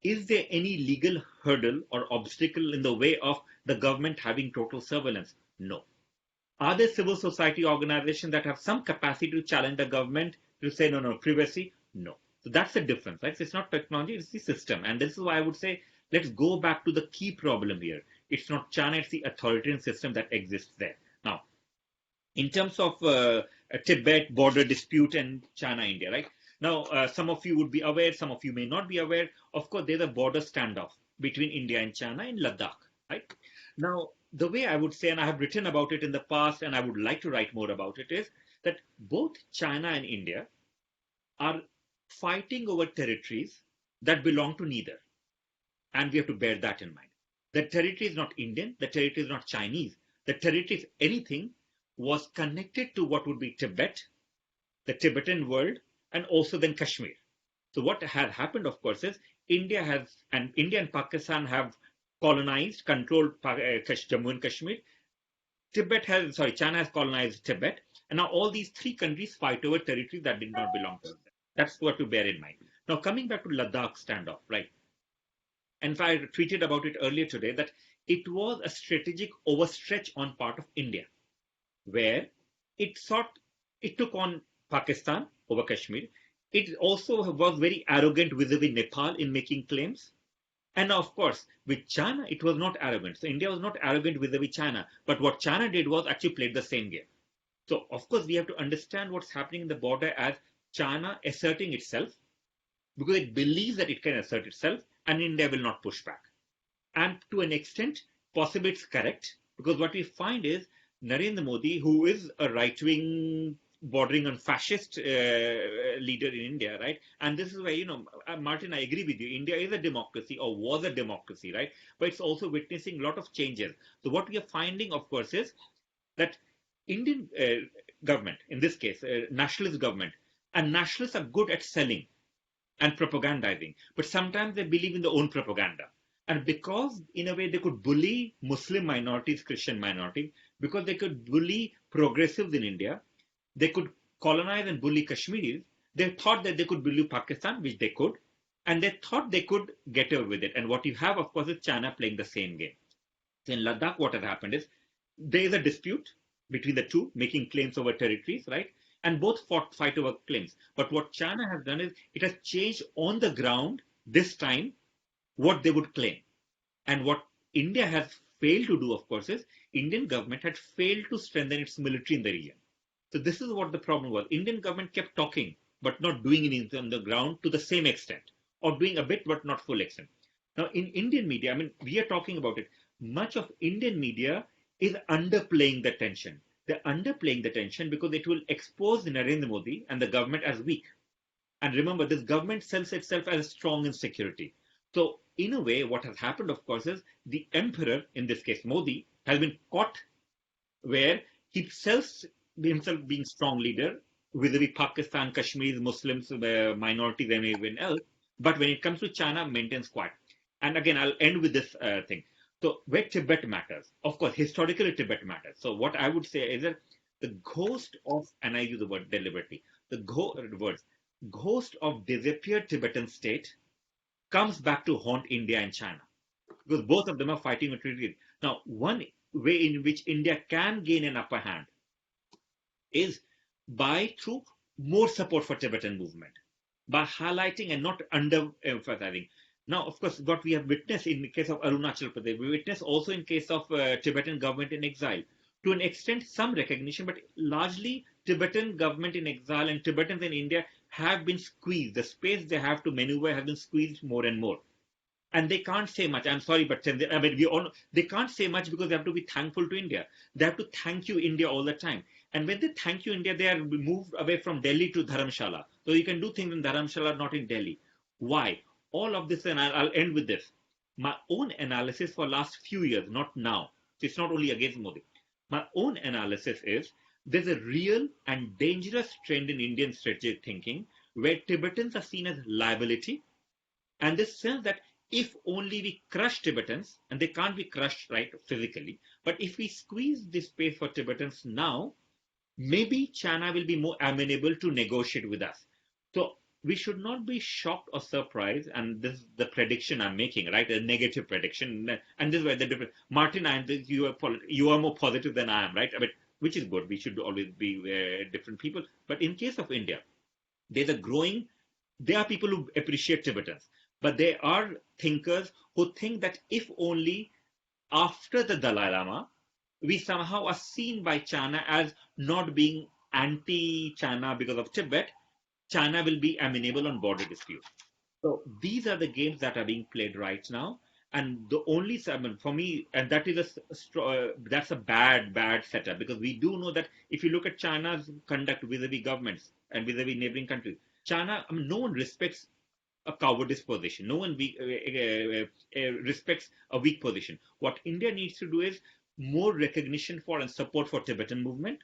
is there any legal hurdle or obstacle in the way of the government having total surveillance? No. Are there civil society organizations that have some capacity to challenge the government to say, no, privacy? No. So that's the difference, right? So it's not technology, it's the system. And this is why I would say, let's go back to the key problem here. It's not China, it's the authoritarian system that exists there. Now, in terms of Tibet border dispute and China-India, right? Now, some of you would be aware, some of you may not be aware. Of course, there's a border standoff between India and China in Ladakh, right? Now, the way I would say, and I have written about it in the past, and I would like to write more about it, is that both China and India are fighting over territories that belong to neither. And we have to bear that in mind. The territory is not Indian, the territory is not Chinese. The territory is anything was connected to what would be Tibet, the Tibetan world, and also then Kashmir. So what had happened, of course, is India and Pakistan have colonized, controlled Jammu and Kashmir. China has colonized Tibet, and now all these three countries fight over territory that did not belong to them. That's what to bear in mind. Now, coming back to Ladakh standoff, right? And I tweeted about it earlier today that it was a strategic overstretch on part of India, where it thought it took on Pakistan over Kashmir. It also was very arrogant vis-a-vis Nepal in making claims. And of course, with China, it was not arrogant. So India was not arrogant vis-a-vis China. But what China did was actually played the same game. So of course, we have to understand what's happening in the border as China asserting itself because it believes that it can assert itself and India will not push back. And to an extent, possibly it's correct because what we find is Narendra Modi, who is a right-wing bordering on fascist leader in India, right? And this is where, Martin, I agree with you. India is a democracy or was a democracy, right? But it's also witnessing a lot of changes. So what we are finding, of course, is that Indian government, in this case, nationalist government, and nationalists are good at selling and propagandizing, but sometimes they believe in their own propaganda. And because, in a way, they could bully Muslim minorities, Christian minorities, because they could bully progressives in India, they could colonize and bully Kashmiris, they thought that they could bully Pakistan, which they could, and they thought they could get away with it. And what you have, of course, is China playing the same game. So in Ladakh, what has happened is there is a dispute between the two, making claims over territories, right? And both fight over claims. But what China has done is it has changed on the ground this time what they would claim. And what India has failed to do, of course, is Indian government had failed to strengthen its military in the region. So this is what the problem was. Indian government kept talking, but not doing anything on the ground to the same extent, or doing a bit, but not full extent. Now, in Indian media, I mean, we are talking about it. Much of Indian media is underplaying the tension. They're underplaying the tension because it will expose Narendra Modi and the government as weak. And remember, this government sells itself as strong in security. So, in a way, what has happened, of course, is the emperor, in this case Modi, has been caught where he sells himself being strong leader vis-a-vis Pakistan, Kashmir, Muslims, minorities, and everyone else. But when it comes to China, maintains quiet. And again, I'll end with this thing. So where Tibet matters, of course, historically Tibet matters. So what I would say is that the ghost of, and I use the word deliberately, the ghost of disappeared Tibetan state comes back to haunt India and China because both of them are fighting with treaties. Now, one way in which India can gain an upper hand is by through more support for Tibetan movement, by highlighting and not under-emphasizing. Now, of course, what we have witnessed in the case of Arunachal Pradesh, we witnessed also in case of Tibetan government in exile. To an extent, some recognition, but largely Tibetan government in exile and Tibetans in India have been squeezed. The space they have to maneuver has been squeezed more and more. And they can't say much. I'm sorry, but I mean, they can't say much because they have to be thankful to India. They have to thank you, India, all the time. And when they thank you, India, they are moved away from Delhi to Dharamshala. So you can do things in Dharamshala, not in Delhi. Why? All of this, and I'll end with this. My own analysis for last few years, not now. It's not only against Modi. My own analysis is there's a real and dangerous trend in Indian strategic thinking where Tibetans are seen as liability, and this sense that if only we crush Tibetans, and they can't be crushed right physically, but if we squeeze this space for Tibetans now, maybe China will be more amenable to negotiate with us. So we should not be shocked or surprised, and this is the prediction I'm making, right? A negative prediction, and this is where the difference. Martin, you are more positive than I am, right? I mean, which is good. We should always be different people. But in case of India, there are people who appreciate Tibetans, but there are thinkers who think that if only after the Dalai Lama, we somehow are seen by China as not being anti-China because of Tibet, China will be amenable on border disputes. So these are the games that are being played right now. And the only, I mean, for me, and that is that's a bad setup because we do know that if you look at China's conduct vis-a-vis governments and vis-a-vis neighboring countries, China, I mean, no one respects a cowardice position. No one respects a weak position. What India needs to do is more recognition for and support for Tibetan movement,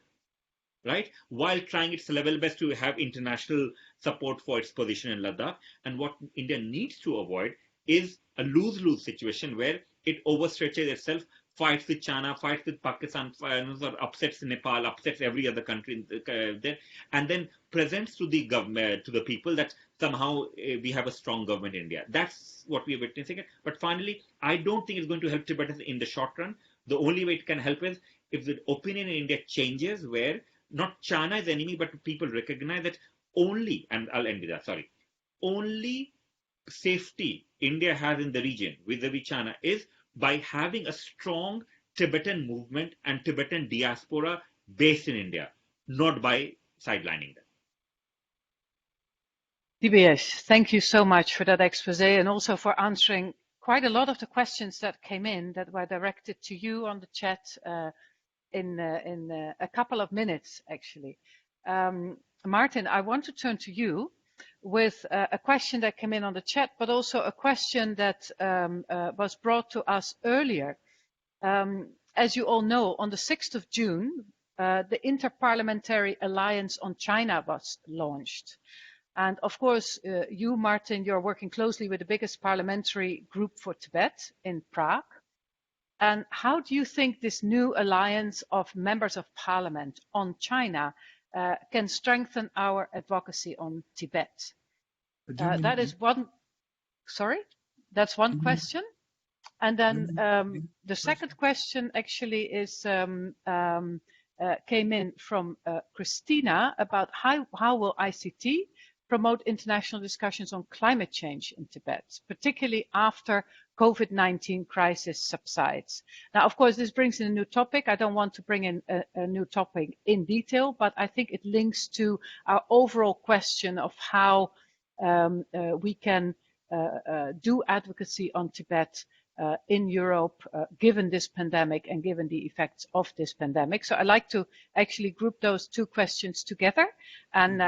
right? While trying its level best to have international support for its position in Ladakh. And what India needs to avoid is a lose-lose situation where it overstretches itself, fights with China, fights with Pakistan, or upsets Nepal, upsets every other country there, and then presents to the government, to the people, that somehow we have a strong government in India. That's what we are witnessing. But finally, I don't think it's going to help Tibetans in the short run. The only way it can help is if the opinion in India changes, where not China is the enemy, but people recognize that only, and I'll end with that, sorry, only safety India has in the region vis-a-vis China is by having a strong Tibetan movement and Tibetan diaspora based in India, not by sidelining them. Dibesh, thank you so much for that expose and also for answering quite a lot of the questions that came in that were directed to you on the chat in a couple of minutes, actually. Martin, I want to turn to you with a question that came in on the chat, but also a question that was brought to us earlier. As you all know, on the 6th of June, the Interparliamentary Alliance on China was launched. And of course, you, Martin, you're working closely with the biggest parliamentary group for Tibet in Prague. And how do you think this new alliance of members of parliament on China can strengthen our advocacy on Tibet? That is one, sorry, that's one question. And then the second question actually is came in from Christina about how will ICT promote international discussions on climate change in Tibet, particularly after COVID-19 crisis subsides. Now, of course, this brings in a new topic. I don't want to bring in a new topic in detail, but I think it links to our overall question of how we can do advocacy on Tibet in Europe, given this pandemic and given the effects of this pandemic. So I'd like to actually group those two questions together. And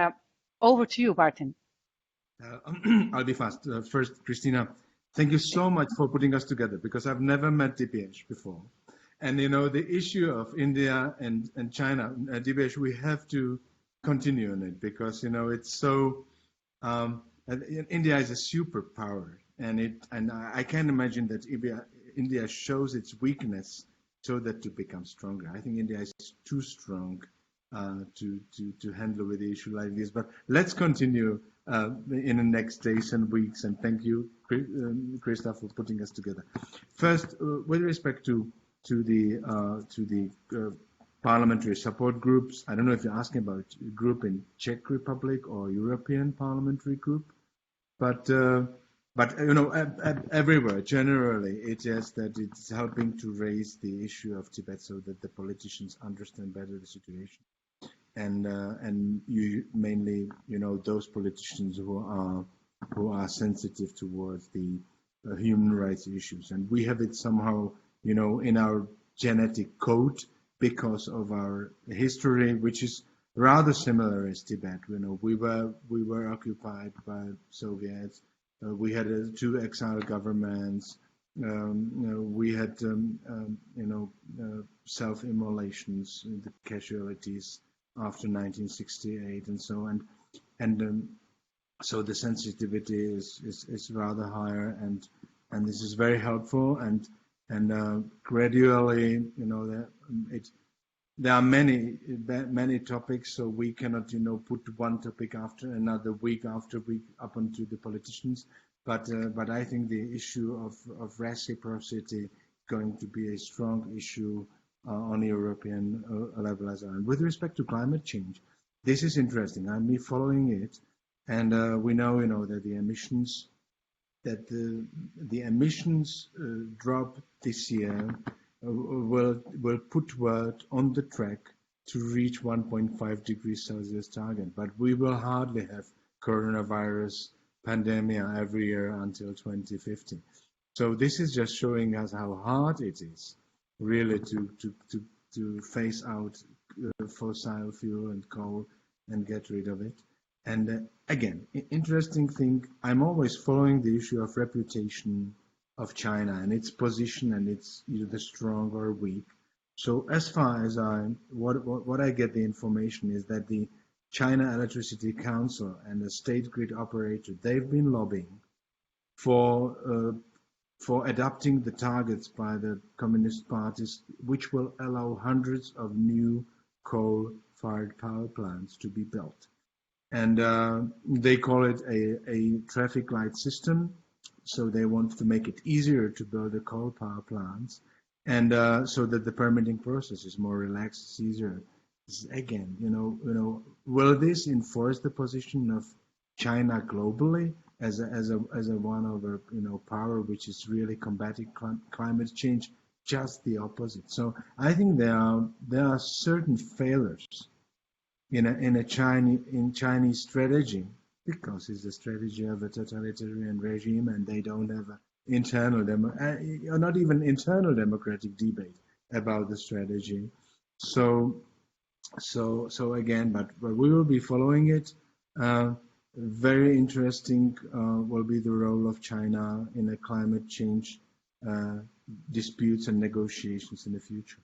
over to you, Martin. I'll be fast. First, Christina, thank you so much for putting us together, because I've never met Dibesh before. And, you know, the issue of India and China, Dibesh, we have to continue on it, because, you know, it's so, India is a superpower. And I can't imagine that India shows its weakness so that to become stronger. I think India is too strong to handle with the issue like this. But let's continue in the next days and weeks. And thank you, Krista, for putting us together. First, with respect to the parliamentary support groups, I don't know if you're asking about a group in Czech Republic or European parliamentary group, but you know, everywhere, generally, it is that it's helping to raise the issue of Tibet so that the politicians understand better the situation. And you mainly, you know, those politicians who are sensitive towards the human rights issues. And we have it somehow, you know, in our genetic code because of our history, which is rather similar as Tibet. You know, we were occupied by Soviets. We had two exile governments. You know, we had self-immolations, the casualties after 1968, and so on. And so the sensitivity is rather higher, and this is very helpful. And gradually, you know, there are many topics, so we cannot, you know, put one topic after another, week after week, up onto the politicians. But I think the issue of reciprocity is going to be a strong issue on the European level as well. And with respect to climate change, this is interesting. I'm following it, and we know, you know, that the emissions drop this year will put world on the track to reach 1.5 degrees Celsius target, but we will hardly have coronavirus pandemic every year until 2050. So this is just showing us how hard it is really to phase out fossil fuel and coal and get rid of it. And again, interesting thing, I'm always following the issue of reputation of China and its position and its either strong or weak. So as far as what I get the information is that the China Electricity Council and the state grid operator, they've been lobbying for adopting the targets by the communist parties, which will allow hundreds of new coal-fired power plants to be built. And they call it a traffic light system. So they want to make it easier to build the coal power plants, and so that the permitting process is more relaxed, it's easier. Again, will this enforce the position of China globally as a one of a power which is really combating climate change? Just the opposite. So I think there are certain failures in Chinese strategy, because it's the strategy of a totalitarian regime, and they don't have an internal or not even internal democratic debate about the strategy. So again, but we will be following it. Very interesting will be the role of China in the climate change disputes and negotiations in the future.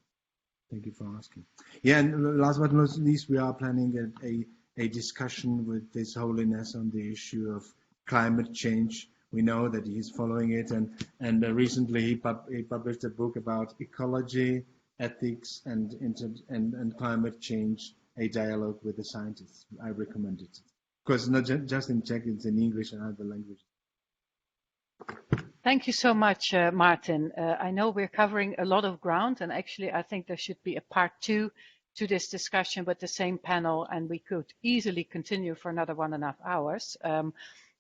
Thank you for asking. Yeah, and last but not least, we are planning a discussion with His Holiness on the issue of climate change. We know that he's following it, and recently he published a book about ecology, ethics, and climate change, a dialogue with the scientists. I recommend it. Of course, not just in Czech, it's in English and other languages. Thank you so much, Martin. I know we're covering a lot of ground, and actually I think there should be a part 2 to this discussion with the same panel, and we could easily continue for another 1.5 hours.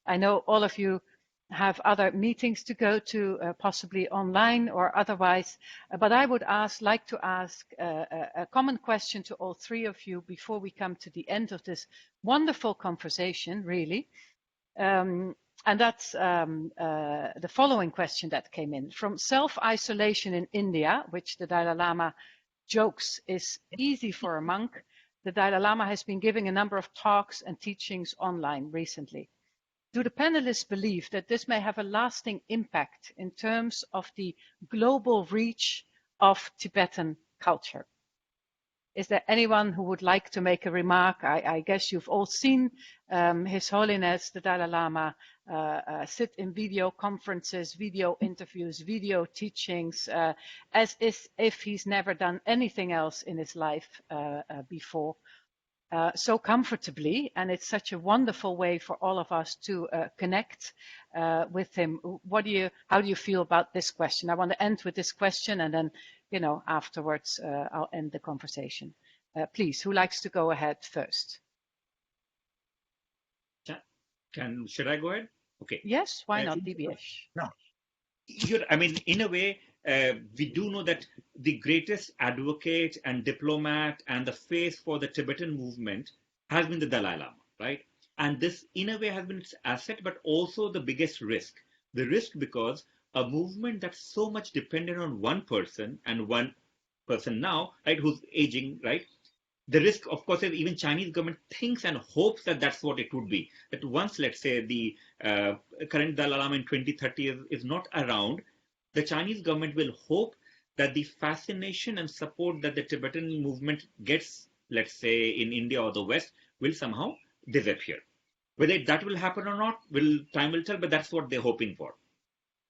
I know all of you have other meetings to go to, possibly online or otherwise, but I would like to ask a common question to all three of you before we come to the end of this wonderful conversation, really. And that's the following question that came in. From self-isolation in India, which the Dalai Lama jokes is easy for a monk, the Dalai Lama has been giving a number of talks and teachings online recently. Do the panelists believe that this may have a lasting impact in terms of the global reach of Tibetan culture? Is there anyone who would like to make a remark? I guess you've all seen His Holiness, the Dalai Lama, sit in video conferences, video interviews, video teachings, as if he's never done anything else in his life before. So comfortably, and it's such a wonderful way for all of us to connect with him. How do you feel about this question? I want to end with this question, and then, afterwards I'll end the conversation. Please, who likes to go ahead first? Should I go ahead? Okay. Yes, why not, DBS? No. In a way, we do know that the greatest advocate and diplomat and the face for the Tibetan movement has been the Dalai Lama, right? And this, in a way, has been its asset, but also the biggest risk. The risk because a movement that's so much dependent on one person, and one person now, right, who's aging, right? The risk, of course, is even Chinese government thinks and hopes that that's what it would be. That once, let's say, the current Dalai Lama in 2030 is not around, the Chinese government will hope that the fascination and support that the Tibetan movement gets, let's say, in India or the West, will somehow disappear. Whether that will happen or not, time will tell, but that's what they're hoping for.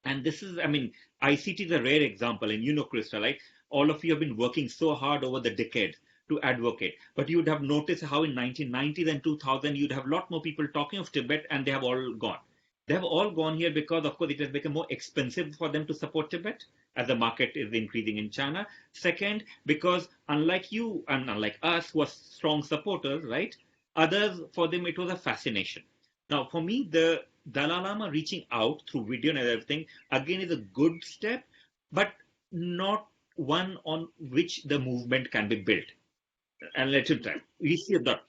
And this is, ICT is a rare example, and Krista, right? All of you have been working so hard over the decades to advocate. But you would have noticed how in 1990s and 2000, you'd have a lot more people talking of Tibet, and they have all gone. They have all gone here because, of course, it has become more expensive for them to support Tibet as the market is increasing in China. Second, because unlike you and unlike us, who are strong supporters, right? Others, for them, it was a fascination. Now, for me, the Dalai Lama reaching out through video and everything, again, is a good step, but not one on which the movement can be built. And let's try. We see that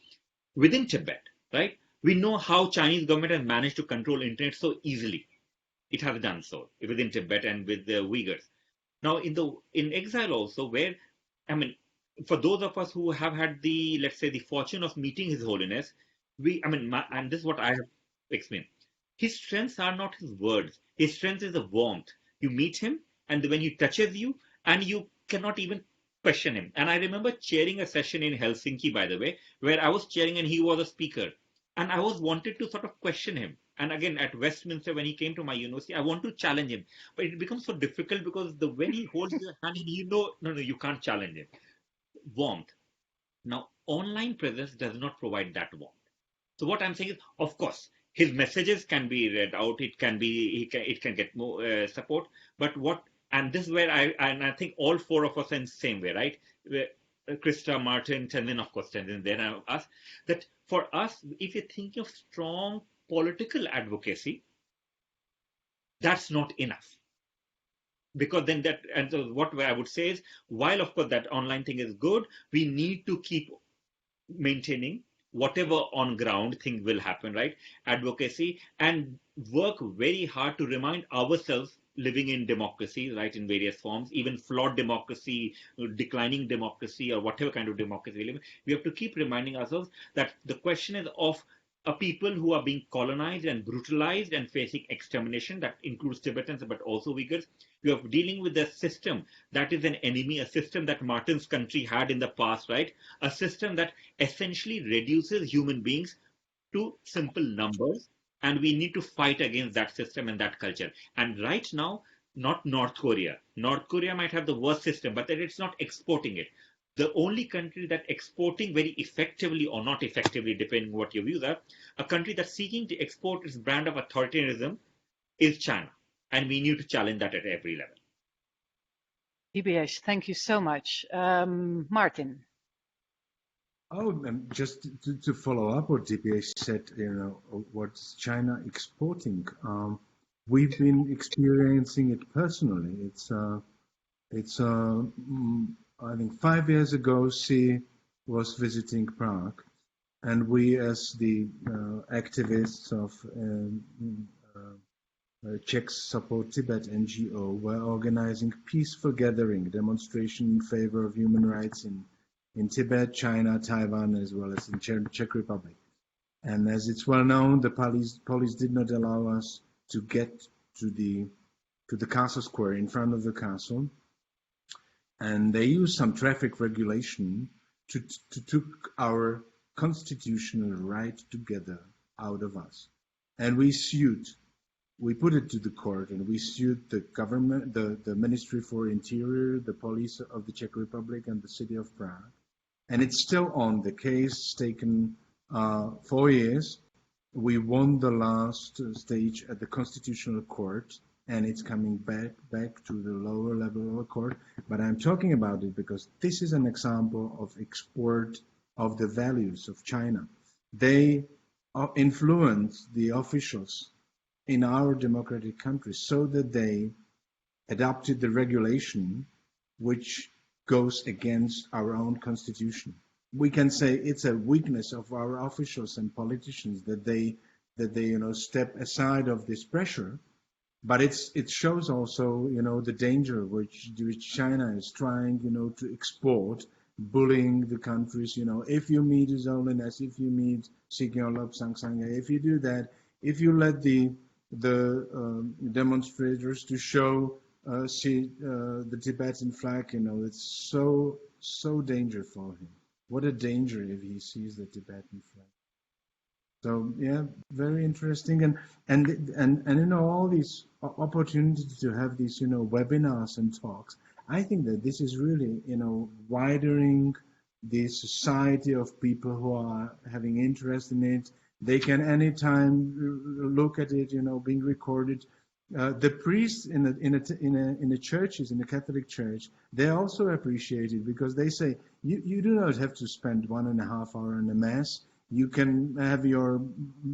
within Tibet, right? We know how Chinese government has managed to control internet so easily. It has done so within Tibet and with the Uyghurs. Now, in exile also, where, for those of us who have had the, let's say, the fortune of meeting His Holiness, and this is what I have explained. His strengths are not his words. His strength is the warmth. You meet him, and when he touches you, and you cannot even question him. And I remember chairing a session in Helsinki, by the way, where I was chairing and he was a speaker. And I was wanted to sort of question him. And again, at Westminster, when he came to my university, I want to challenge him. But it becomes so difficult because when he holds your hand, no, you can't challenge him. Warmth. Now, online presence does not provide that warmth. So what I'm saying is, of course, his messages can be read out. It can get more support. But and this is where I think all four of us are in the same way, right? Krista, Martin, Tenzin, of course, Tenzin, then us. That for us, if you're thinking of strong political advocacy, that's not enough. Because then so what I would say is, while of course that online thing is good, we need to keep maintaining whatever on ground thing will happen, right? Advocacy, and work very hard to remind ourselves living in democracy, right, in various forms, even flawed democracy, declining democracy, or whatever kind of democracy we live in. We have to keep reminding ourselves that the question is of a people who are being colonized and brutalized and facing extermination. That includes Tibetans, but also Uyghurs. We are dealing with a system that is an enemy, a system that Martin's country had in the past, right? A system that essentially reduces human beings to simple numbers, and we need to fight against that system and that culture. And right now, not North Korea. North Korea might have the worst system, but it's not exporting it. The only country that exporting very effectively or not effectively, depending on what your views are, a country that's seeking to export its brand of authoritarianism is China. And we need to challenge that at every level. Dibesh, thank you so much. Martin. Oh, just to follow up what DPH said, what's China exporting? We've been experiencing it personally. I think 5 years ago, she was visiting Prague, and we, as the activists of Czechs Support Tibet NGO, were organizing peaceful gathering, demonstration in favor of human rights in Tibet, China, Taiwan, as well as in Czech Republic. And as it's well known, the police did not allow us to get to the castle square in front of the castle. And they used some traffic regulation to took our constitutional right together out of us. And we put it to the court, and we sued the government, the Ministry for Interior, the police of the Czech Republic, and the city of Prague. And it's still on. The case taken 4 years. We won the last stage at the Constitutional Court, and it's coming back to the lower level of the court. But I'm talking about it because this is an example of export of the values of China. They influence the officials in our democratic countries so that they adopted the regulation which goes against our own constitution. We can say it's a weakness of our officials and politicians that they step aside of this pressure, but it shows also the danger which China is trying to export, bullying the countries. If you meet His Holiness, if you meet Sikyong Lobsang Sangha, if you do that, if you let the demonstrators to show the Tibetan flag, it's so dangerous for him. What a danger if he sees the Tibetan flag. So yeah, very interesting, and all these opportunities to have these webinars and talks. I think that this is really widening the society of people who are having interest in it. They can anytime look at it, being recorded. The priests in the churches, in the Catholic Church, they also appreciate it because they say you do not have to spend 1.5 hours in the mass. You can have your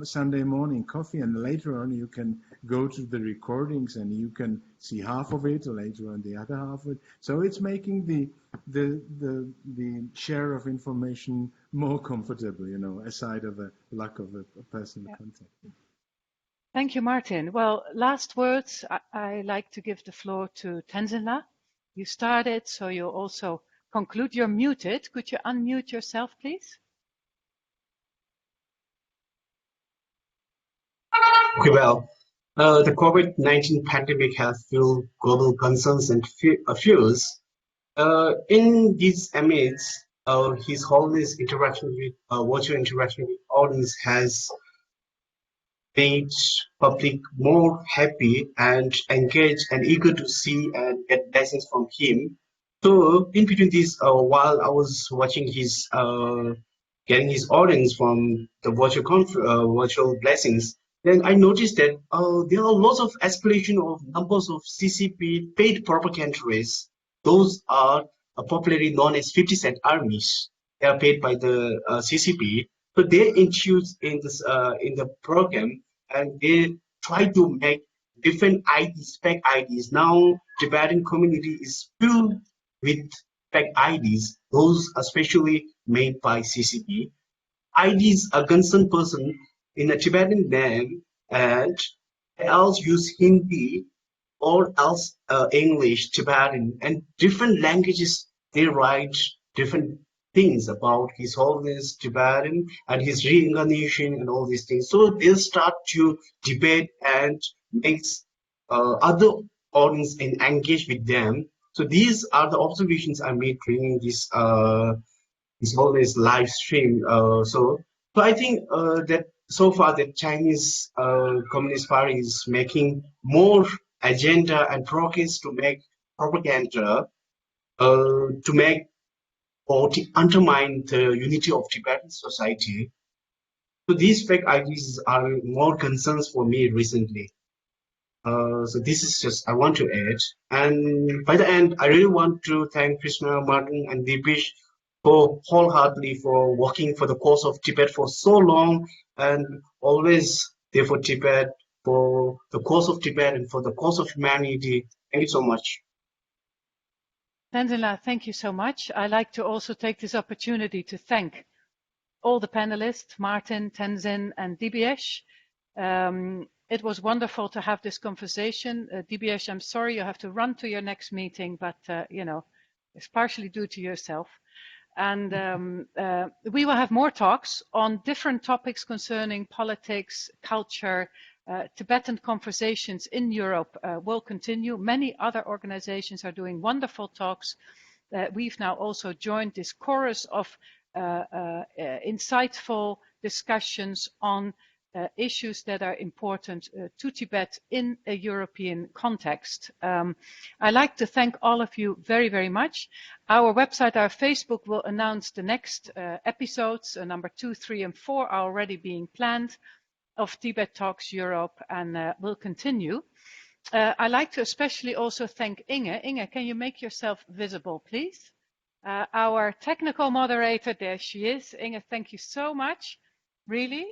Sunday morning coffee, and later on you can go to the recordings and you can see half of it, or later on the other half of it. So it's making the share of information more comfortable, aside of a lack of a personal contact. Thank you, Martin. Well, last words. I like to give the floor to Tenzin. You started, so you also conclude. You're muted. Could you unmute yourself, please? Okay, well, the COVID-19 pandemic has fueled global concerns and fears, In these amidst, his Holiness interaction with virtual interaction with audience has made public more happy and engaged and eager to see and get blessings from him. So in between this, while I was watching his getting his audience from the virtual blessings, then I noticed that there are lots of escalation of numbers of CCP paid propagandists. Those are popularly known as 50-cent armies. They are paid by the CCP. So they introduced in the program, and they try to make different IDs, fake IDs. Now, Tibetan community is filled with fake IDs, those especially made by CCP. IDs a concerned person in a Tibetan name, and else use Hindi or else English, Tibetan, and different languages. They write different things about His Holiness Tibetan and his reincarnation and all these things. So they'll start to debate and make other audience and engage with them. So these are the observations I made during this Holiness live stream. So I think that so far the Chinese Communist Party is making more agenda and progress to make propaganda to make or to undermine the unity of Tibetan society. So these fake IDs are more concerns for me recently. So this is just I want to add. And by the end, I really want to thank Krishna, Martin, and Deepish for wholeheartedly for working for the cause of Tibet for so long and always there for Tibet, for the cause of Tibet and for the cause of humanity. Thank you so much. Tenzin, thank you so much. I'd like to also take this opportunity to thank all the panelists, Martin, Tenzin, and DBS. It was wonderful to have this conversation. DBS, I'm sorry you have to run to your next meeting, but you know, it's partially due to yourself. And we will have more talks on different topics concerning politics, culture. Tibetan conversations in Europe will continue. Many other organizations are doing wonderful talks. We've now also joined this chorus of insightful discussions on issues that are important to Tibet in a European context. I'd like to thank all of you very, very much. Our website, our Facebook will announce the next episodes, number 2, 3, and 4 are already being planned of Tibet Talks Europe and will continue. I'd like to especially also thank Inge. Inge, can you make yourself visible, please? Our technical moderator, there she is. Inge, thank you so much. Really,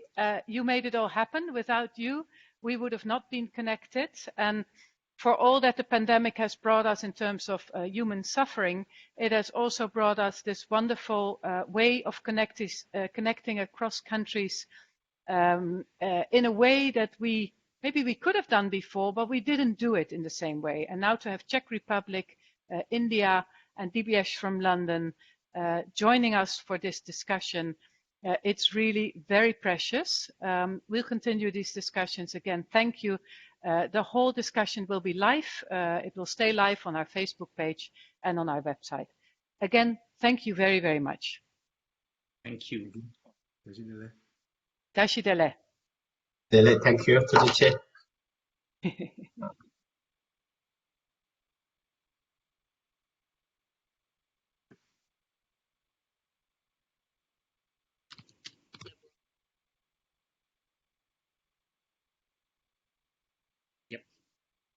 you made it all happen. Without you, we would have not been connected. And for all that the pandemic has brought us in terms of human suffering, it has also brought us this wonderful way of connecting across countries in a way that maybe we could have done before, but we didn't do it in the same way. And now to have Czech Republic, India, and DBS from London joining us for this discussion, it's really very precious. We'll continue these discussions again. Thank you. The whole discussion will be live. It will stay live on our Facebook page and on our website. Again, thank you very, very much. Thank you. Tashi Dele. Thank you.